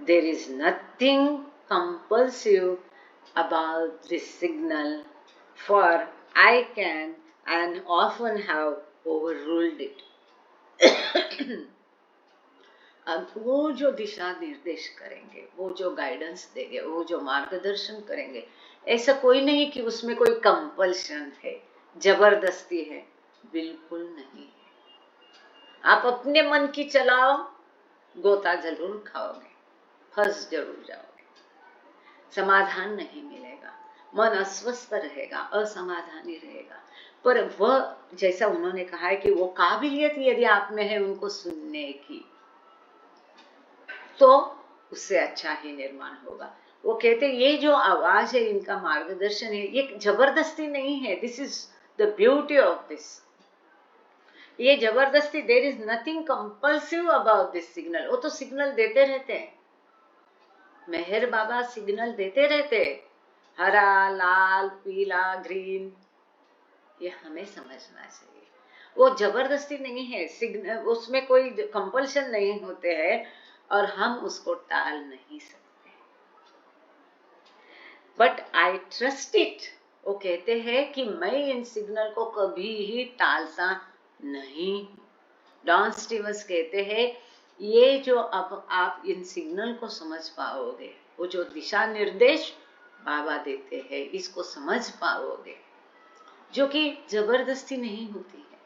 There is nothing compulsive about this signal, for I can and often have overruled it. अब वो जो दिशा निर्देश करेंगे, वो जो गाइडेंस देंगे, वो जो मार्गदर्शन करेंगे, ऐसा कोई नहीं कि उसमें कोई कंपल्शन है, जबरदस्ती है, बिल्कुल नहीं है। आप अपने मन की चलाओ, गोता जरूर खाओगे, फंस जरूर जाओगे, समाधान नहीं मिलेगा, मन अस्वस्थ रहेगा, असमाधानी रहेगा। पर वह, जैसा उन्होंने कहा है कि वो काबिलियत यदि आप में है उनको सुनने की, तो उससे अच्छा ही निर्माण होगा। वो कहते ये जो आवाज है, इनका मार्गदर्शन है, ये जबरदस्ती नहीं है। This is the beauty of this. ये जबरदस्ती, there is nothing compulsive about this signal. वो तो सिग्नल देते रहते हैं, मेहर बाबा सिग्नल देते रहते, हरा, लाल, पीला, ग्रीन, ये हमें समझना चाहिए। वो जबरदस्ती नहीं है, सिग्नल, उसमें कोई कंपल्शन नहीं होते हैं और हम उसको टाल नहीं सकते। बट आई ट्रस्ट इट, वो कहते हैं कि मैं इन सिग्नल को कभी ही टालता नहीं। डॉन स्टीवर्स कहते हैं ये जो अब आप इन सिग्नल को समझ पाओगे, वो जो दिशा निर्देश बाबा देते हैं, इसको समझ पाओगे, जो कि जबरदस्ती नहीं होती है।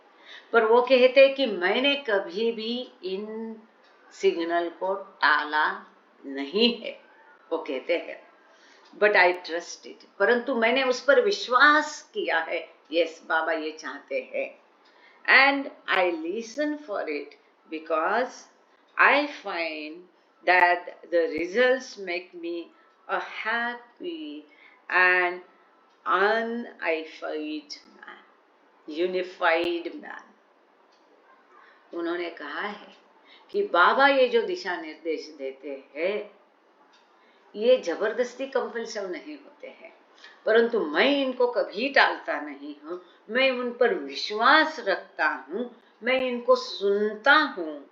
पर वो कहते हैं कि मैंने कभी भी इन सिग्नल को टाला नहीं है। वो कहते हैं बट आई ट्रस्ट इट, परंतु मैंने उस पर विश्वास किया है। यस, बाबा ये चाहते हैं, and I listen for it because I find that the results make me a happy and unified man, unified man. उन्होंने कहा है कि बाबा ये जो दिशा निर्देश देते हैं, ये जबरदस्ती कंपल्सन नहीं होते हैं, परंतु मैं इनको कभी टालता नहीं हूँ। मैं उन पर विश्वास रखता हूँ, मैं इनको सुनता हूँ,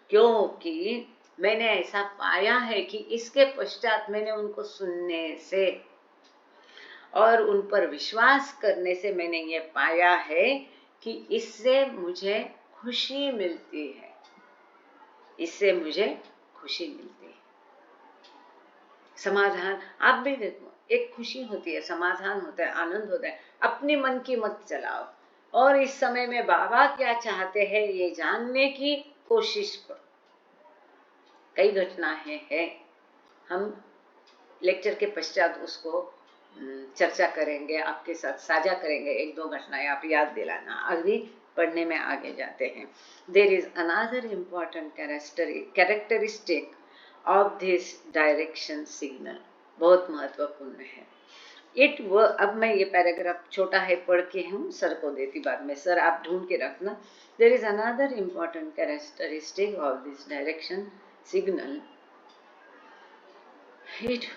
क्योंकि मैंने ऐसा पाया है कि इसके पश्चात मैंने उनको सुनने से और उन पर विश्वास करने से मैंने ये पाया है कि इससे मुझे खुशी मिलती है, इससे मुझे खुशी मिलती है। समाधान, आप भी देखो, एक खुशी होती है, समाधान होता है, आनंद होता है। अपने मन की मत चलाओ, और इस समय में बाबा क्या चाहते हैं ये जानने की कोशिश करो। कई घटनाएं हैं, हम लेक्चर के पश्चात उसको चर्चा करेंगे, आपके साथ साझा करेंगे। एक दो घटनाएं आप याद दिलाना, अभी पढ़ने में आगे जाते हैं। There is another important characteristic of this direction signal, बहुत महत्वपूर्ण है। अब मैं ये पैराग्राफ छोटा है, पढ़ के हम सर को देती बाद में, सर आप ढूंढ के रखना। There is another important characteristic of this direction signal. It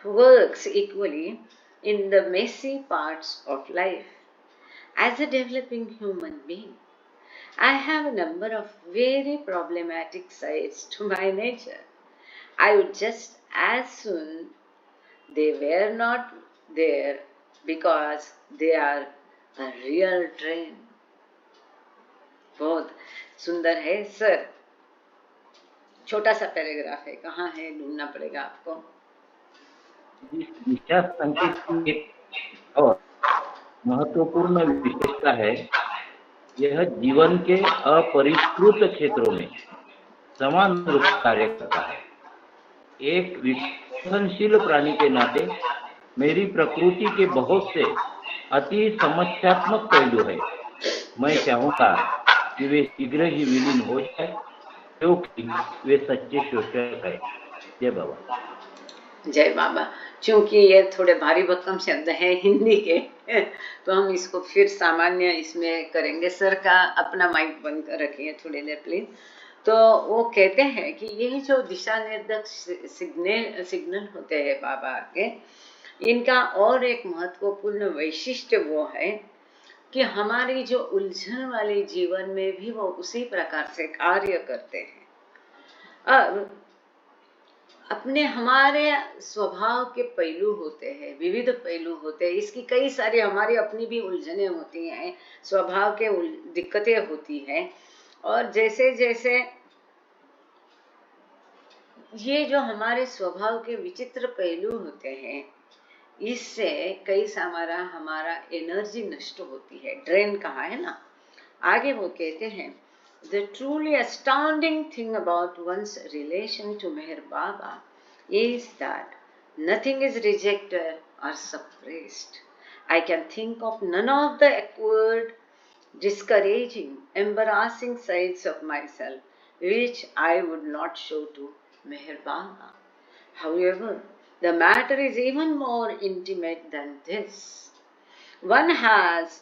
works equally in the messy parts of life. As a developing human being, I have a number of very problematic sides to my nature. I would just as soon they were not there because they are a real drain. बहुत सुंदर है sir, छोटा सा paragraph है, कहाँ है ढूंढना पड़ेगा आपको। इस दिशा संकेत की एक और महत्वपूर्ण विशेषता है, यह जीवन के अपरिष्कृत क्षेत्रों में समान रूप से कार्य करता है। एक विकसनशील प्राणी के नाते मेरी प्रकृति के बहुत से अति समस्यात्मक पहलू है। मैं चाहूंगा कि वे शीघ्र ही विलीन हो जाए, क्योंकि वे सच्चे शोषक है। जय बाबा। जय बाबा। क्योंकि ये थोड़े भारी भरकम शब्द हैं हिंदी के, तो हम इसको फिर सामान्य इसमें करेंगे। सर का अपना माइक बंद कर रखिए थोड़ी देर प्लीज। तो वो कहते हैं कि ये जो दिशा निर्देशक सिग्नल होते हैं बाबा के, इनका और एक महत्वपूर्ण वैशिष्ट्य वो है कि हमारी जो उलझन वाले जीवन में भी वो उसी प्रकार से कार्य करते हैं। अब अपने हमारे स्वभाव के पहलू होते हैं, विविध पहलू होते हैं, इसकी कई सारी हमारी अपनी भी उलझने होती हैं, स्वभाव के दिक्कतें होती हैं। और जैसे जैसे ये जो हमारे स्वभाव के विचित्र पहलू होते हैं, इससे कई सारा हमारा एनर्जी नष्ट होती है, ड्रेन कहा है ना। आगे वो कहते हैं, The truly astounding thing about one's relation to Meher Baba is that nothing is rejected or suppressed. I can think of none of the awkward, discouraging, embarrassing sides of myself which I would not show to Meher Baba. However, the matter is even more intimate than this. One has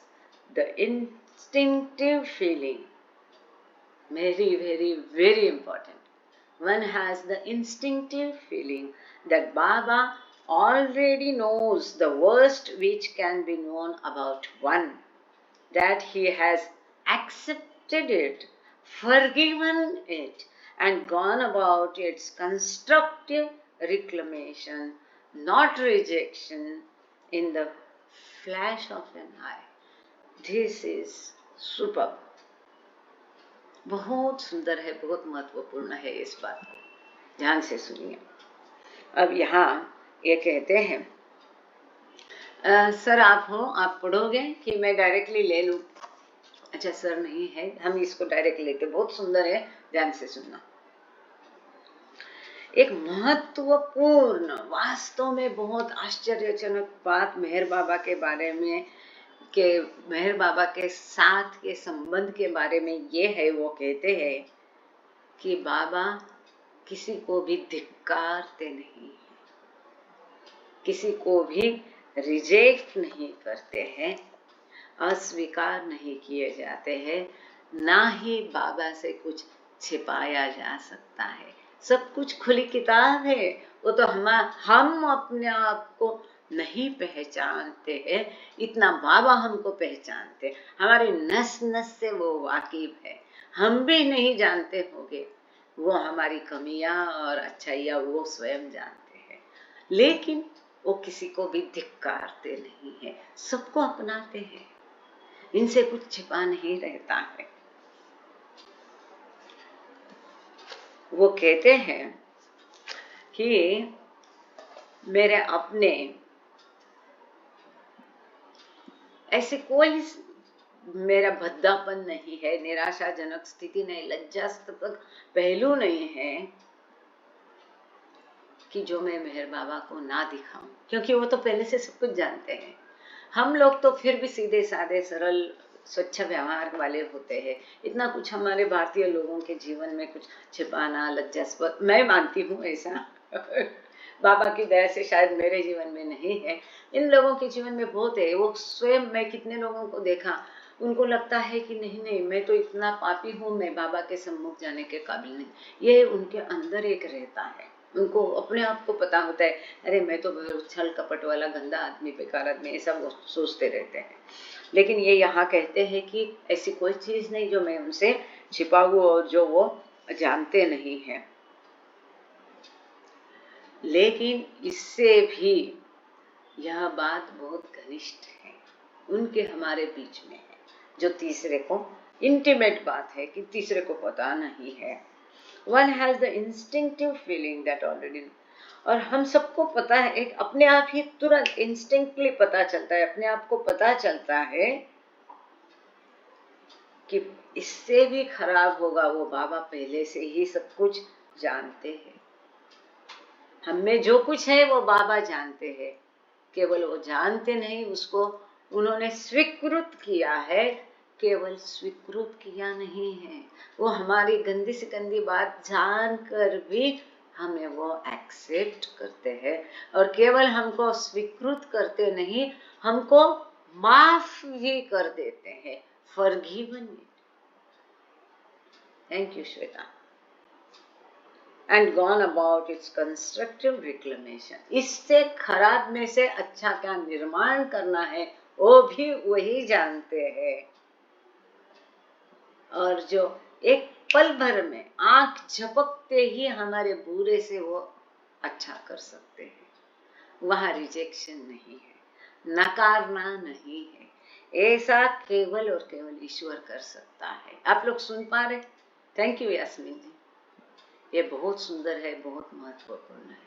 the instinctive feeling, very, very, very important. One has the instinctive feeling that Baba already knows the worst which can be known about one, that he has accepted it, forgiven it, and gone about its constructive reclamation, not rejection, in the flash of an eye. This is superb. बहुत सुंदर है, बहुत महत्वपूर्ण है, इस बात को ध्यान से सुनिए। अब यहाँ ये कहते हैं, सर आप हो, आप पढ़ोगे कि मैं डायरेक्टली ले लूं? अच्छा सर नहीं है, हम इसको डायरेक्ट लेते, बहुत सुंदर है, ध्यान से सुनना। एक महत्वपूर्ण, वास्तव में बहुत आश्चर्यजनक बात मेहर बाबा के बारे में, के मेहर बाबा के साथ के संबंध के बारे में ये है, वो कहते हैं कि बाबा किसी को भी धिक्कारते नहीं, किसी को भी रिजेक्ट नहीं करते हैं, अस्वीकार नहीं किए जाते हैं, ना ही बाबा से कुछ छिपाया जा सकता है। सब कुछ खुली किताब है। वो तो हम अपने आप को नहीं पहचानते हैं, इतना बाबा हमको पहचानते, हमारी नस नस से वो वाकिफ है। हम भी नहीं जानते होंगे, वो हमारी कमियां और अच्छाइयां वो स्वयं जानते हैं, लेकिन वो किसी को भी धिक्कारते नहीं है, सबको अपनाते हैं, इनसे कुछ छिपा नहीं रहता है। वो कहते हैं कि मेरे अपने ऐसे कोई मेरा भद्दापन नहीं है, निराशाजनक स्थिति नहीं, लज्जास्पद पहलू नहीं है कि जो मैं मेहर बाबा को ना दिखाऊं, क्योंकि वो तो पहले से सब कुछ जानते हैं। हम लोग तो फिर भी सीधे साधे सरल स्वच्छ व्यवहार वाले होते हैं। इतना कुछ हमारे भारतीय लोगों के जीवन में कुछ छिपाना, लज्जास्पद, मैं मानती हूँ ऐसा बाबा की दया से शायद मेरे जीवन में नहीं है, इन लोगों के जीवन में बहुत है। वो स्वयं, मैं कितने लोगों को देखा, उनको लगता है कि नहीं नहीं मैं तो इतना पापी हूँ, मैं बाबा के सम्मुख जाने के काबिल नहीं। ये उनके अंदर एक रहता है, उनको अपने आप को पता होता है, अरे मैं तो छल कपट वाला गंदा आदमी, बेकार आदमी, ऐसा वो सोचते रहते हैं। लेकिन ये यहाँ कहते हैं कि ऐसी कोई चीज नहीं जो मैं उनसे छिपाऊं और जो वो जानते नहीं हैं। लेकिन इससे भी यह बात बहुत घनिष्ठ है, उनके हमारे बीच में है, जो तीसरे को इंटीमेट बात है कि तीसरे को पता नहीं है। One has the instinctive feeling that already, और हम सबको पता है, एक अपने आप ही तुरंत इंस्टिंक्टली पता चलता है, अपने आप को पता चलता है कि इससे भी खराब होगा वो बाबा पहले से ही सब कुछ जानते हैं। हम में जो कुछ है वो बाबा जानते हैं, केवल वो जानते नहीं, उसको उन्होंने स्वीकृत किया है, केवल स्वीकृत किया नहीं है, वो हमारी गंदी से गंदी बात जानकर भी हमें वो एक्सेप्ट करते हैं, और केवल हमको स्वीकृत करते नहीं, हमको माफ भी कर देते हैं, forgiven it. Thank you Shweta. and gone about its constructive reclamation। इससे खराब में से अच्छा क्या निर्माण करना है वो भी वही जानते हैं, और जो एक पल भर में आंख झपकते ही हमारे बुरे से वो अच्छा कर सकते हैं, वहां रिजेक्शन नहीं है, नकारना नहीं है, ऐसा केवल और केवल ईश्वर कर सकता है। आप लोग सुन पा रहे? थैंक यू यास्मीन जी, ये बहुत सुंदर है, बहुत महत्वपूर्ण है।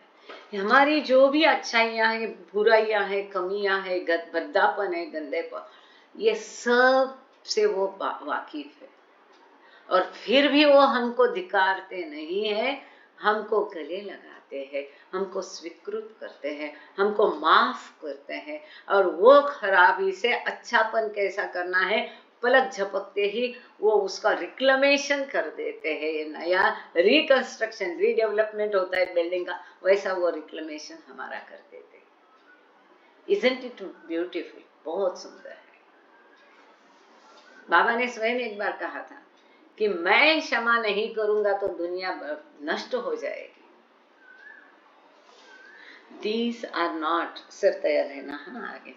हमारी जो भी अच्छाइयां हैं, बुराइयां हैं, कमियां हैं, भद्दापन है, गंदेपन, ये सब से वो वाकिफ है, और फिर भी वो हमको धिक्कारते नहीं है, हमको गले लगाते हैं, हमको स्वीकृत करते हैं, हमको माफ करते हैं, और वो खराबी से अच्छापन कैसा करना है, पलक झपकते ही वो उसका रिक्लेमेशन कर देते हैं। नया रिकंस्ट्रक्शन, रीडेवलपमेंट होता है बिल्डिंग का, वैसा वो रिक्लेमेशन हमारा कर देते हैं। Isn't it beautiful? बहुत सुंदर है। बाबा ने स्वयं एक बार कहा था कि मैं क्षमा नहीं करूंगा तो दुनिया नष्ट हो जाएगी। These are not, सिर तैयार रहना, हाँ आगे।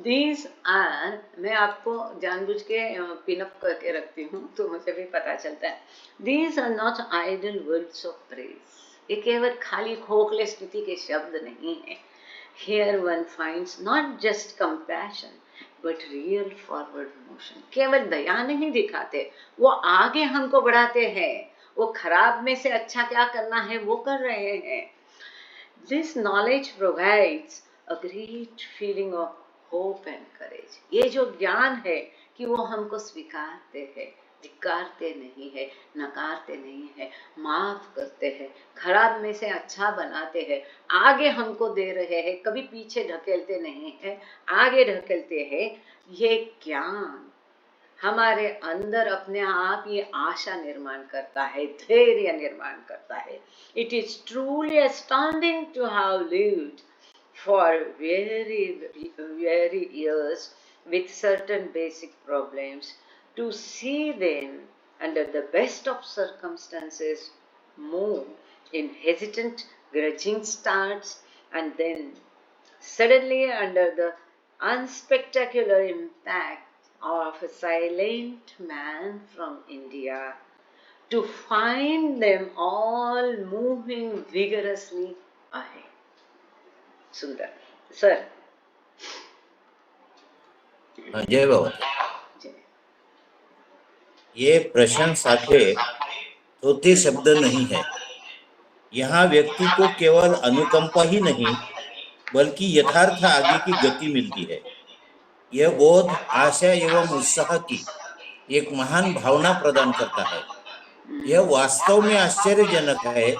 These are, मैं आपको जानबूझ के पिनअप करके रखती हूँ तो मुझे भी पता चलता है। These are not idle words of praise, ये केवल खाली खोखले स्तुति के शब्द नहीं है। Here one finds not just compassion but real forward motion। केवल दया नहीं दिखाते, वो आगे हमको बढ़ाते हैं, वो खराब में से अच्छा क्या करना है वो कर रहे हैं। This knowledge provides a great feeling of hope and courage। ये जो ज्ञान है कि वो हमको स्वीकारते हैं, धिक्कारते नहीं है, नकारते नहीं है, माफ करते हैं, खराब में से अच्छा बनाते हैं, आगे हमको दे रहे हैं, कभी पीछे ढकेलते नहीं है, आगे ढकेलते हैं। ये ज्ञान हमारे अंदर अपने आप ये आशा निर्माण करता है, धैर्य निर्माण करता है। It is truly astounding to have lived for very years with certain basic problems, to see them under the best of circumstances move in hesitant, grudging starts, and then suddenly under the unspectacular impact of a silent man from India, to find them all moving vigorously ahead। सुंदर sir. जय बाबा। ये प्रशंसा के तोते शब्द नहीं है, यहाँ व्यक्ति को केवल अनुकंपा ही नहीं बल्कि यथार्थ आगे की गति मिलती है। यह बोध आशा एवं उत्साह की एक महान भावना प्रदान करता है। यह वास्तव में आश्चर्यजनक है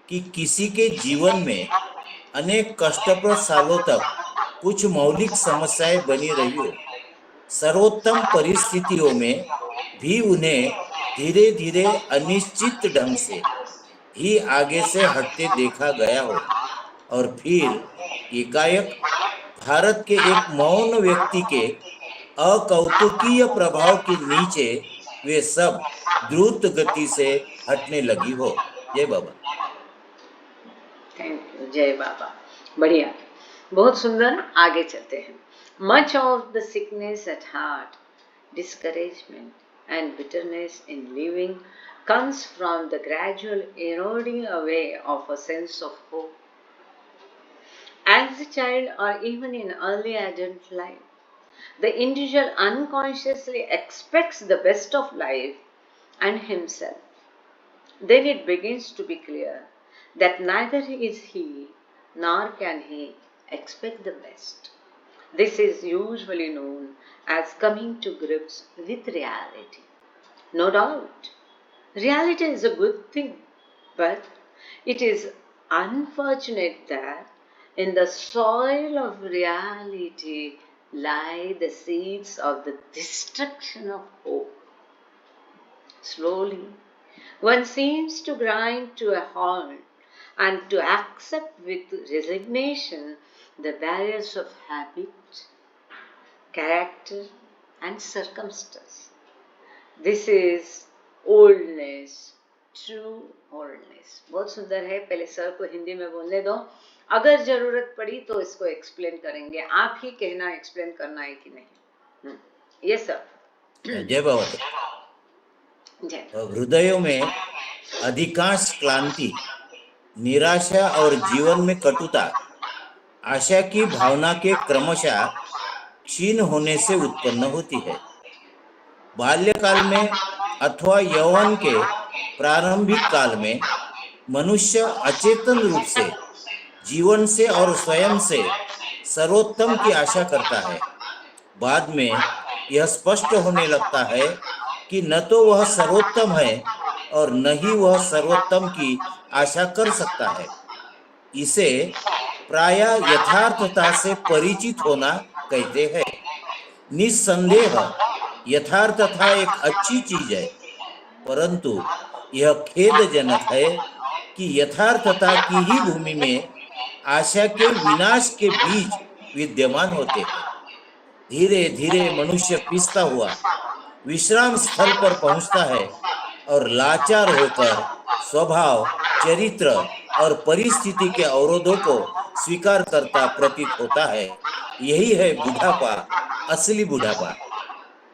कि किसी के जीवन में अनेक कष्टप्रद सालों तक कुछ मौलिक समस्याएं बनी रही हो, सर्वोत्तम परिस्थितियों में भी उन्हें धीरे धीरे अनिश्चित ढंग से ही आगे से हटते देखा गया हो, और फिर एकाएक भारत के एक मौन व्यक्ति के अकौतुकीय प्रभाव के नीचे वे सब द्रुत गति से हटने लगी हो। जय बाबा। थैंक यू, जय बाबा। बढ़िया, बहुत सुंदर। आगे चलते हैं। Much of the sickness at heart, discouragement and bitterness in living comes from the gradual eroding away of a sense of hope. As a child or even in early adult life, the individual unconsciously expects the best of life and himself. Then it begins to be clear that neither is he nor can he expect the best. This is usually known as coming to grips with reality. No doubt, reality is a good thing, but it is unfortunate that in the soil of reality lie the seeds of the destruction of hope. Slowly, one seems to grind to a halt and to accept with resignation the barriers of habit, character, and circumstance. This is oldness, true oldness. बहुत सुंदर है। पहले sir को हिंदी में बोलने दो, अगर जरूरत पड़ी तो इसको एक्सप्लेन करेंगे। आप ही कहना एक्सप्लेन करना है कि नहीं। Yes sir. जय बाबा। हृदयों में अधिकांश क्लांति निराशा और जीवन में कटुता आशा की भावना के क्रमशः क्षीण होने से उत्पन्न होती है। बाल्यकाल में अथवा यौवन के प्रारंभिक काल में मनुष्य अचेतन रूप से जीवन से और स्वयं से सर्वोत्तम की आशा करता है। बाद में यह स्पष्ट होने लगता है कि न तो वह सर्वोत्तम है और न ही वह सर्वोत्तम की आशा कर सकता है। इसे प्रायः यथार्थता से परिचित होना कहते हैं। निस्संदेह यथार्थता एक अच्छी चीज है, परंतु यह खेदजनक है कि यथार्थता की ही भूमि में आशा के विनाश के बीज विद्यमान होते हैं। धीरे धीरे मनुष्य पिसता हुआ विश्राम स्थल पर पहुंचता है और लाचार होकर स्वभाव, चरित्र और परिस्थिति के अवरोधों को स्वीकार करता प्रतीत होता है। यही है बुढ़ापा, असली बुढ़ापा।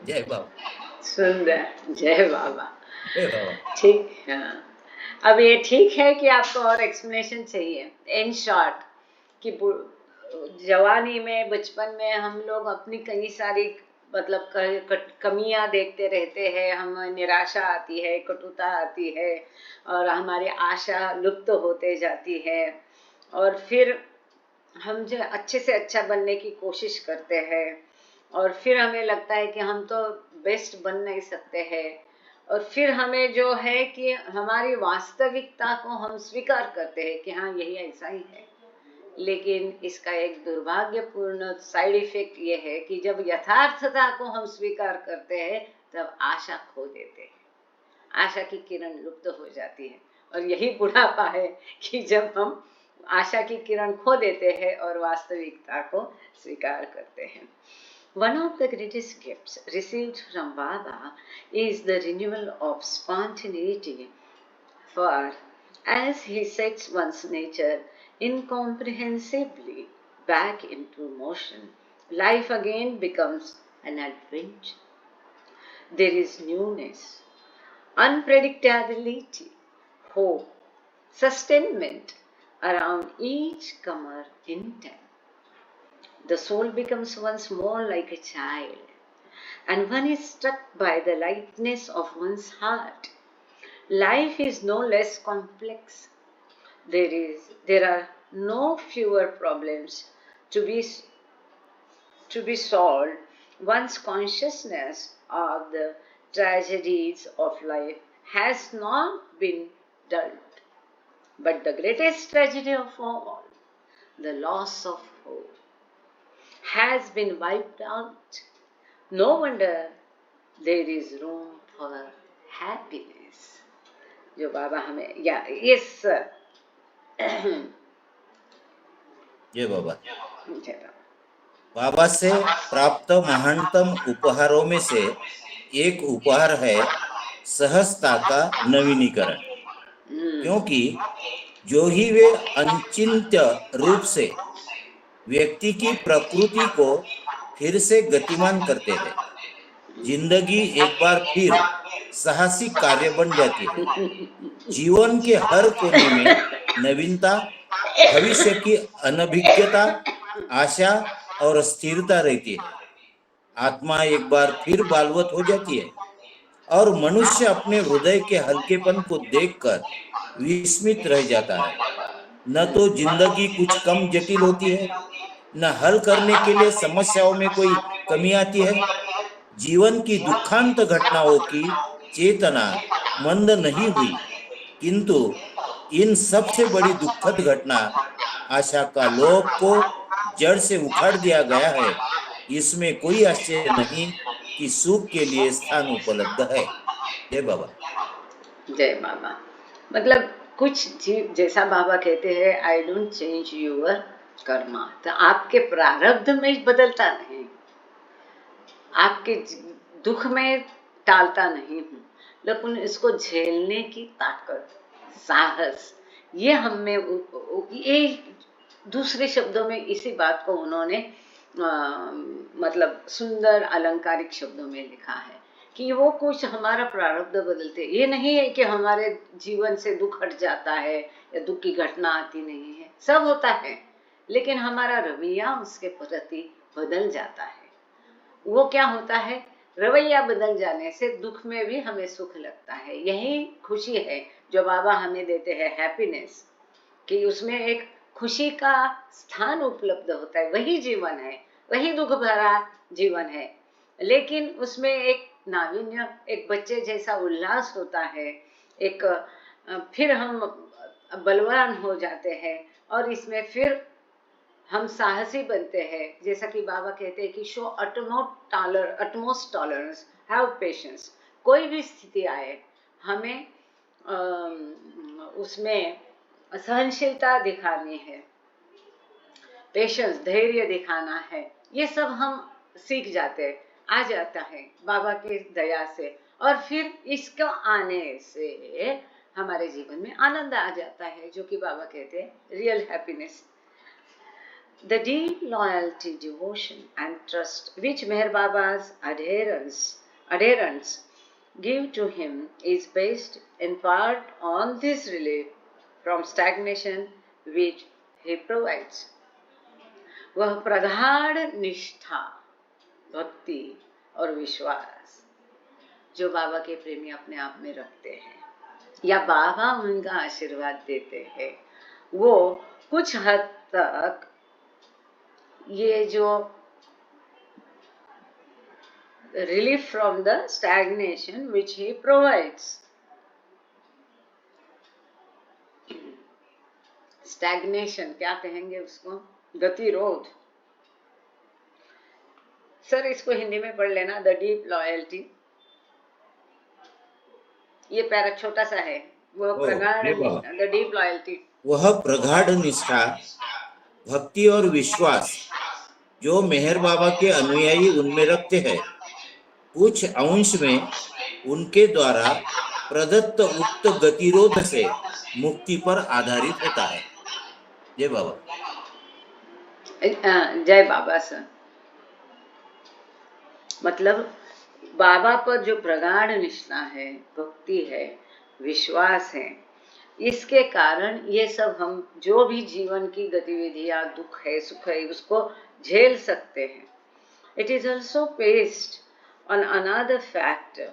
जय बाबा। सुंदर, जय बाबा। जय बाबा। ठीक। हाँ, अब ये ठीक है कि आपको और एक्सप्लेनेशन चाहिए। इन शॉर्ट कि जवानी में, बचपन में हम लोग अपनी कई सारी मतलब कमियां देखते रहते हैं, हम निराशा आती है, कटुता आती है और हमारी आशा लुप्त होते जाती है, और फिर हम जो अच्छे से अच्छा बनने की कोशिश करते हैं और फिर हमें लगता है कि हम तो बेस्ट बन नहीं सकते हैं, और फिर हमें जो है कि हमारी वास्तविकता को हम स्वीकार करते हैं कि हाँ यही ऐसा ही है। लेकिन इसका एक दुर्भाग्यपूर्ण साइड इफेक्ट ये है कि जब यथार्थता को हम स्वीकार करते हैं तब आशा खो देते हैं, आशा की किरण लुप्त हो जाती है। और यही बुढ़ापा है कि जब हम आशा की किरण खो देते हैं और वास्तविकता को स्वीकार करते हैं। One of the greatest gifts received from Baba is the renewal of spontaneity, for as he sets one's nature incomprehensibly back into motion, life again becomes an adventure. There is newness, unpredictability, hope, sustainment around each comer in time. The soul becomes once more like a child, and one is struck by the lightness of one's heart. Life is no less complex. There are no fewer problems to be solved one's consciousness of the tragedies of life has not been dulled, but the greatest tragedy of all, the loss of hope, has been wiped out. No wonder there is room for happiness. जो बाबा हमें yes जय बाबा। जय बाबा। बाबा से प्राप्त महानतम उपहारों में से एक उपहार है सहजता का नवीनीकरण, क्योंकि जो ही वे अचिंत्य रूप से व्यक्ति की प्रकृति को फिर से गतिमान करते हैं, जिंदगी एक बार फिर साहसिक कार्य बन जाती है। जीवन के हर कोने में नवीनता, भविष्य की अनभिज्ञता, आशा और स्थिरता रहती है। आत्मा एक बार फिर बालवत हो जाती है और मनुष्य अपने हृदय के हल्केपन को देखकर विस्मित रह जाता है। न तो जिंदगी कुछ कम जटिल होती है, न हल करने के लिए समस्याओं में कोई कमी आती है। जीवन की दुखांत घटनाओं की चेतना मंद नहीं हुई, किंतु इन सबसे बड़ी दुखद घटना आशा का लोक को जड़ से उखाड़ दिया गया है। इसमें कोई आश्चर्य नहीं कि सुख के लिए स्थान उपलब्ध है। जय बाबा। जय बाबा। मतलब कुछ जीव जैसा बाबा कहते हैं, I don't change your karma, तो आपके प्रारब्ध में बदलता नहीं, आपके दुख में टालता नहीं हूँ, लेकिन इसको झेलने की ताकत, साहस, ये हम में, ये दूसरे शब्दों में इसी बात को उन्होंने मतलब सुंदर अलंकारिक शब्दों में लिखा है कि वो कुछ हमारा प्रारब्ध बदलते, ये नहीं है कि हमारे जीवन से दुख हट जाता है या दुख की घटना आती नहीं है, सब होता है, लेकिन हमारा रवैया उसके प्रति बदल जाता है। वो क्या होता है, रवैया बदल जाने से दुख में भी हमें सुख लगता है। यही खुशी है जो बाबा हमें देते हैं, हैप्पीनेस, कि उसमें एक खुशी का स्थान उपलब्ध होता है। वही जीवन है, वही दुख भरा जीवन है, लेकिन उसमें एक नावीन्य, एक बच्चे जैसा उल्लास होता है, एक फिर हम बलवान हो जाते हैं और इसमें फिर हम साहसी बनते हैं। जैसा कि बाबा कहते हैं कि show utmost tolerance, have patience. कोई भी स्थिति आए, हमें उसमें सहनशीलता दिखानी है, पेशेंस, धैर्य दिखाना है। ये सब हम सीख जाते हैं, आ जाता है बाबा की दया से, और फिर इसको आने से हमारे जीवन में आनंद आ जाता है, जो कि बाबा कहते हैं real happiness. The deep loyalty, devotion and trust which Meher Baba's adherents give to him is based in part on this relief from stagnation which he provides. वह प्रगाढ़ निष्ठा, भक्ति और विश्वास जो बाबा के प्रेमी अपने आप में रखते हैं या बाबा उनका आशीर्वाद देते हैं, वो कुछ हद तक ये जो relief from the stagnation which he provides. Stagnation क्या कहेंगे उसको, गतिरोध। सर इसको हिंदी में पढ़ लेना, द डीप लॉयल्टी, ये पैरा छोटा सा है, वह प्रगाढ़ निष्ठा, द डीप लॉयल्टी, वह प्रगाढ़ निष्ठा, भक्ति और विश्वास जो मेहर बाबा के अनुयायी उनमें रखते हैं, कुछ अंश में उनके द्वारा प्रदत्त उक्त गतिरोध से मुक्ति पर आधारित होता है। जय बाबा। जय बाबा सर। मतलब बाबा पर जो प्रगाढ़ निष्ठा है, भक्ति है, विश्वास है, इसके कारण ये सब हम जो भी जीवन की गतिविधियां, दुख है, सुख है, उसको झेल सकते हैं। It is also based on another factor.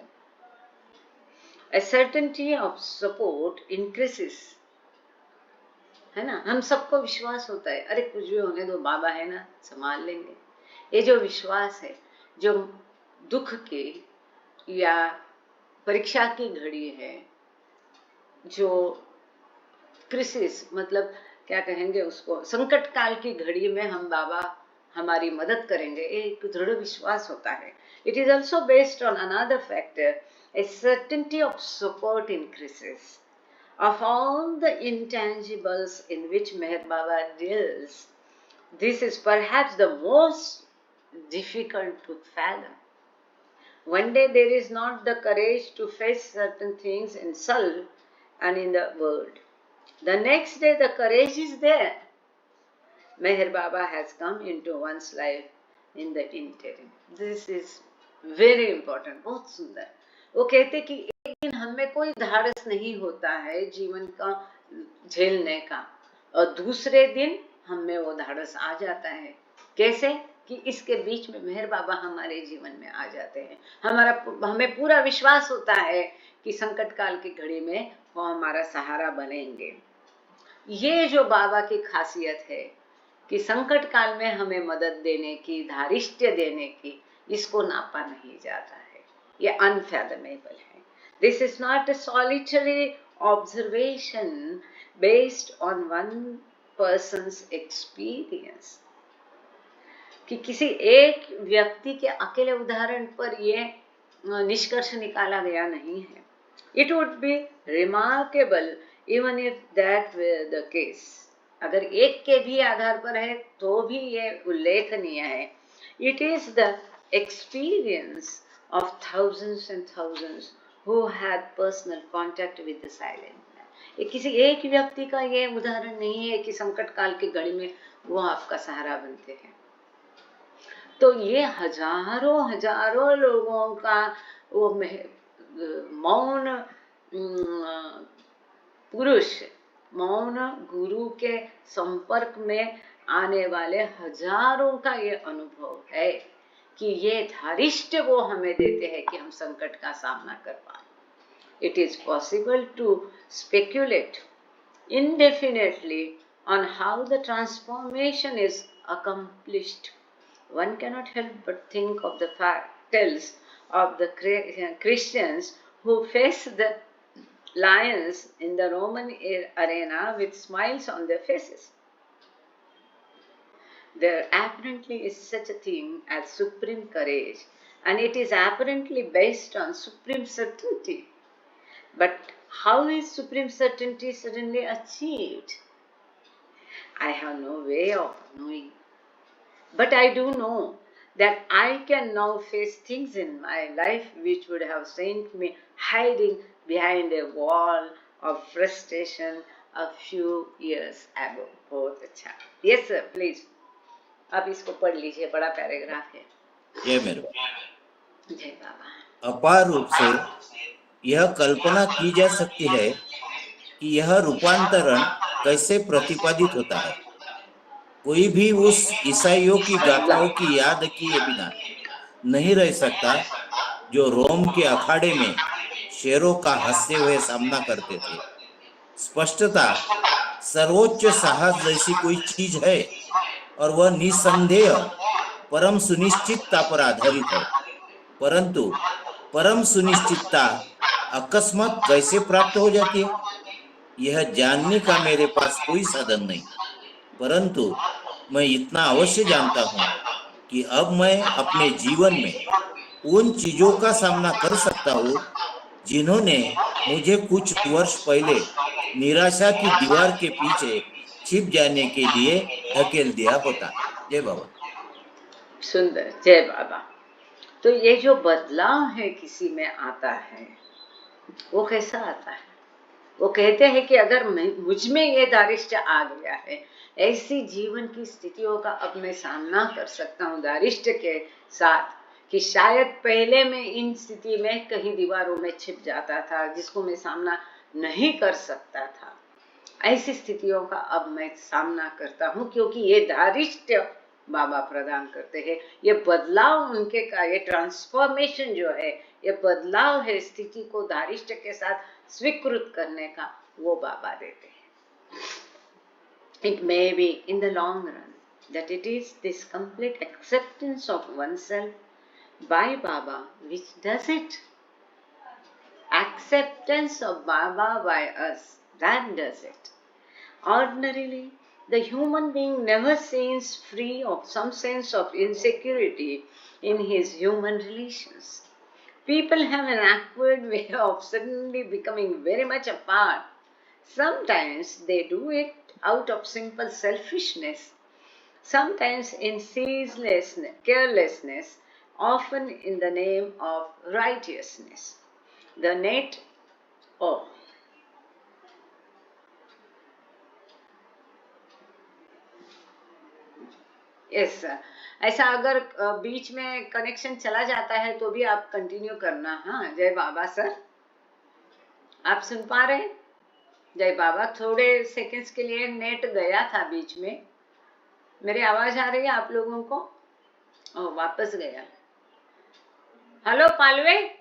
A certainty of support increases. है ना, हम सबको विश्वास होता है, अरे कुछ भी होने दो, बाबा है ना, संभाल लेंगे। ये जो विश्वास है, जो दुख की या परीक्षा की घड़ी है, जो क्रिसिस मतलब क्या कहेंगे उसको, संकट काल की घड़ी में हम बाबा हमारी मदद करेंगे, एक दृढ़ विश्वास होता है. It is also based on another factor, a certainty of support in crisis. Of all the intangibles in which Meher Baba deals, this is perhaps the most difficult to fathom. One day there is not the courage to face certain things in self and in the world. The next day the courage is there. Meher Baba has come into one's life in the interim. This is very important. बहुत सुंदर. वो कहते कि एक दिन हमें कोई धाड़स नहीं होता है जीवन का झेलने का, और दूसरे दिन हमें वो धाड़स आ जाता है. कैसे? कि इसके बीच में मेहर बाबा हमारे जीवन में आ जाते हैं. हमें पूरा विश्वास होता है कि संकट काल की घड़ी में वो हमारा सहारा बनेंगे. ये जो बाबा की खासियत है कि संकट काल में हमें मदद देने की, धारिष्ट्य देने की, इसको नापा नहीं जाता है. ये अनफैथमेबल है. This is not a solitary observation based on one persons experience, कि किसी एक व्यक्ति के अकेले उदाहरण पर ये निष्कर्ष निकाला गया नहीं है. It would be remarkable even if that were the case. अगर एक के भी आधार पर है तो भी ये उल्लेखनीय है. It is the experience of thousands and thousands who had personal contact with the silent man. ये किसी एक व्यक्ति का ये उदाहरण नहीं है कि संकट काल की घड़ी में वो आपका सहारा बनते हैं. तो ये हजारों हजारों लोगों का वो मौन पुरुष, मौन गुरु के संपर्क में आने वाले हजारों का ये अनुभव है कि ये धारिष्ट्य वो हमें देते हैं कि हम संकट का सामना कर पाए. It is possible to speculate indefinitely on how the transformation is accomplished. One cannot help but think of the tales of the Christians who face the lions in the Roman arena with smiles on their faces. There apparently is such a thing as supreme courage, and it is apparently based on supreme certainty. But how is supreme certainty suddenly achieved? I have no way of knowing. But I do know that I can now face things in my life which would have sent me hiding behind a wall of frustration a few years ago. बहुत अच्छा. Yes sir, please. आप इसको पढ़ लीजिए, बड़ा paragraph है. जय मेरे जय बाबा. अपार रूप से यह कल्पना की जा सकती है कि यह रूपांतरण कैसे प्रतिपादित होता है. कोई भी उस ईसाइयों की गाथाओं की याद किए बिना नहीं रह सकता जो रोम के अखाड़े में शेरों का हंसते हुए सामना करते थे. स्पष्टता सर्वोच्च साहस जैसी कोई चीज है और वह निसंदेह परम सुनिश्चितता पर आधारित है. परंतु परम सुनिश्चितता अकस्मात कैसे प्राप्त हो जाती है, यह जानने का मेरे पास कोई साधन नहीं. परंतु मैं इतना अवश्य जानता हूँ कि अब मैं अपने जीवन में उन चीजों का सामना कर सकता हूँ जिन्होंने मुझे कुछ वर्ष पहले निराशा की दीवार के पीछे छिप जाने के लिए धकेल दिया होता. जय बाबा. सुंदर. जय बाबा. तो ये जो बदलाव है किसी में आता है, वो कैसा आता है? वो कहते हैं कि अगर मुझ में ये धारिष्ट्य आ गया है, ऐसी जीवन की स्थितियों का अब मैं सामना कर सकता हूँ धारिष्ट्य के साथ, कि शायद पहले मैं इन स्थिति में कहीं दीवारों में छिप जाता था जिसको मैं सामना नहीं कर सकता था. ऐसी स्थितियों का अब मैं सामना करता हूँ क्योंकि ये धारिष्ट्य बाबा प्रदान करते हैं. ये बदलाव उनके का, ये ट्रांसफॉर्मेशन जो है, ये बदलाव है स्थिति को धारिष्ट्य के साथ स्वीकृत करने का, वो बाबा देते हैं. It may be in the long run that it is this complete acceptance of oneself by Baba, which does it. Acceptance of Baba by us, that does it. Ordinarily, the human being never seems free of some sense of insecurity in his human relations. People have an awkward way of suddenly becoming very much apart. Sometimes they do it out of simple selfishness, sometimes in ceaseless carelessness, often in the name of righteousness. The net, oh, yes sir. ऐसा अगर बीच में connection चला जाता है तो भी आप continue करना। हाँ, जय बाबा सर, आप सुन पा रहे हैं? जय बाबा। थोड़े सेकंड्स के लिए नेट गया था बीच में। मेरी आवाज आ रही है आप लोगों को? वापस गया। हेलो पालवे।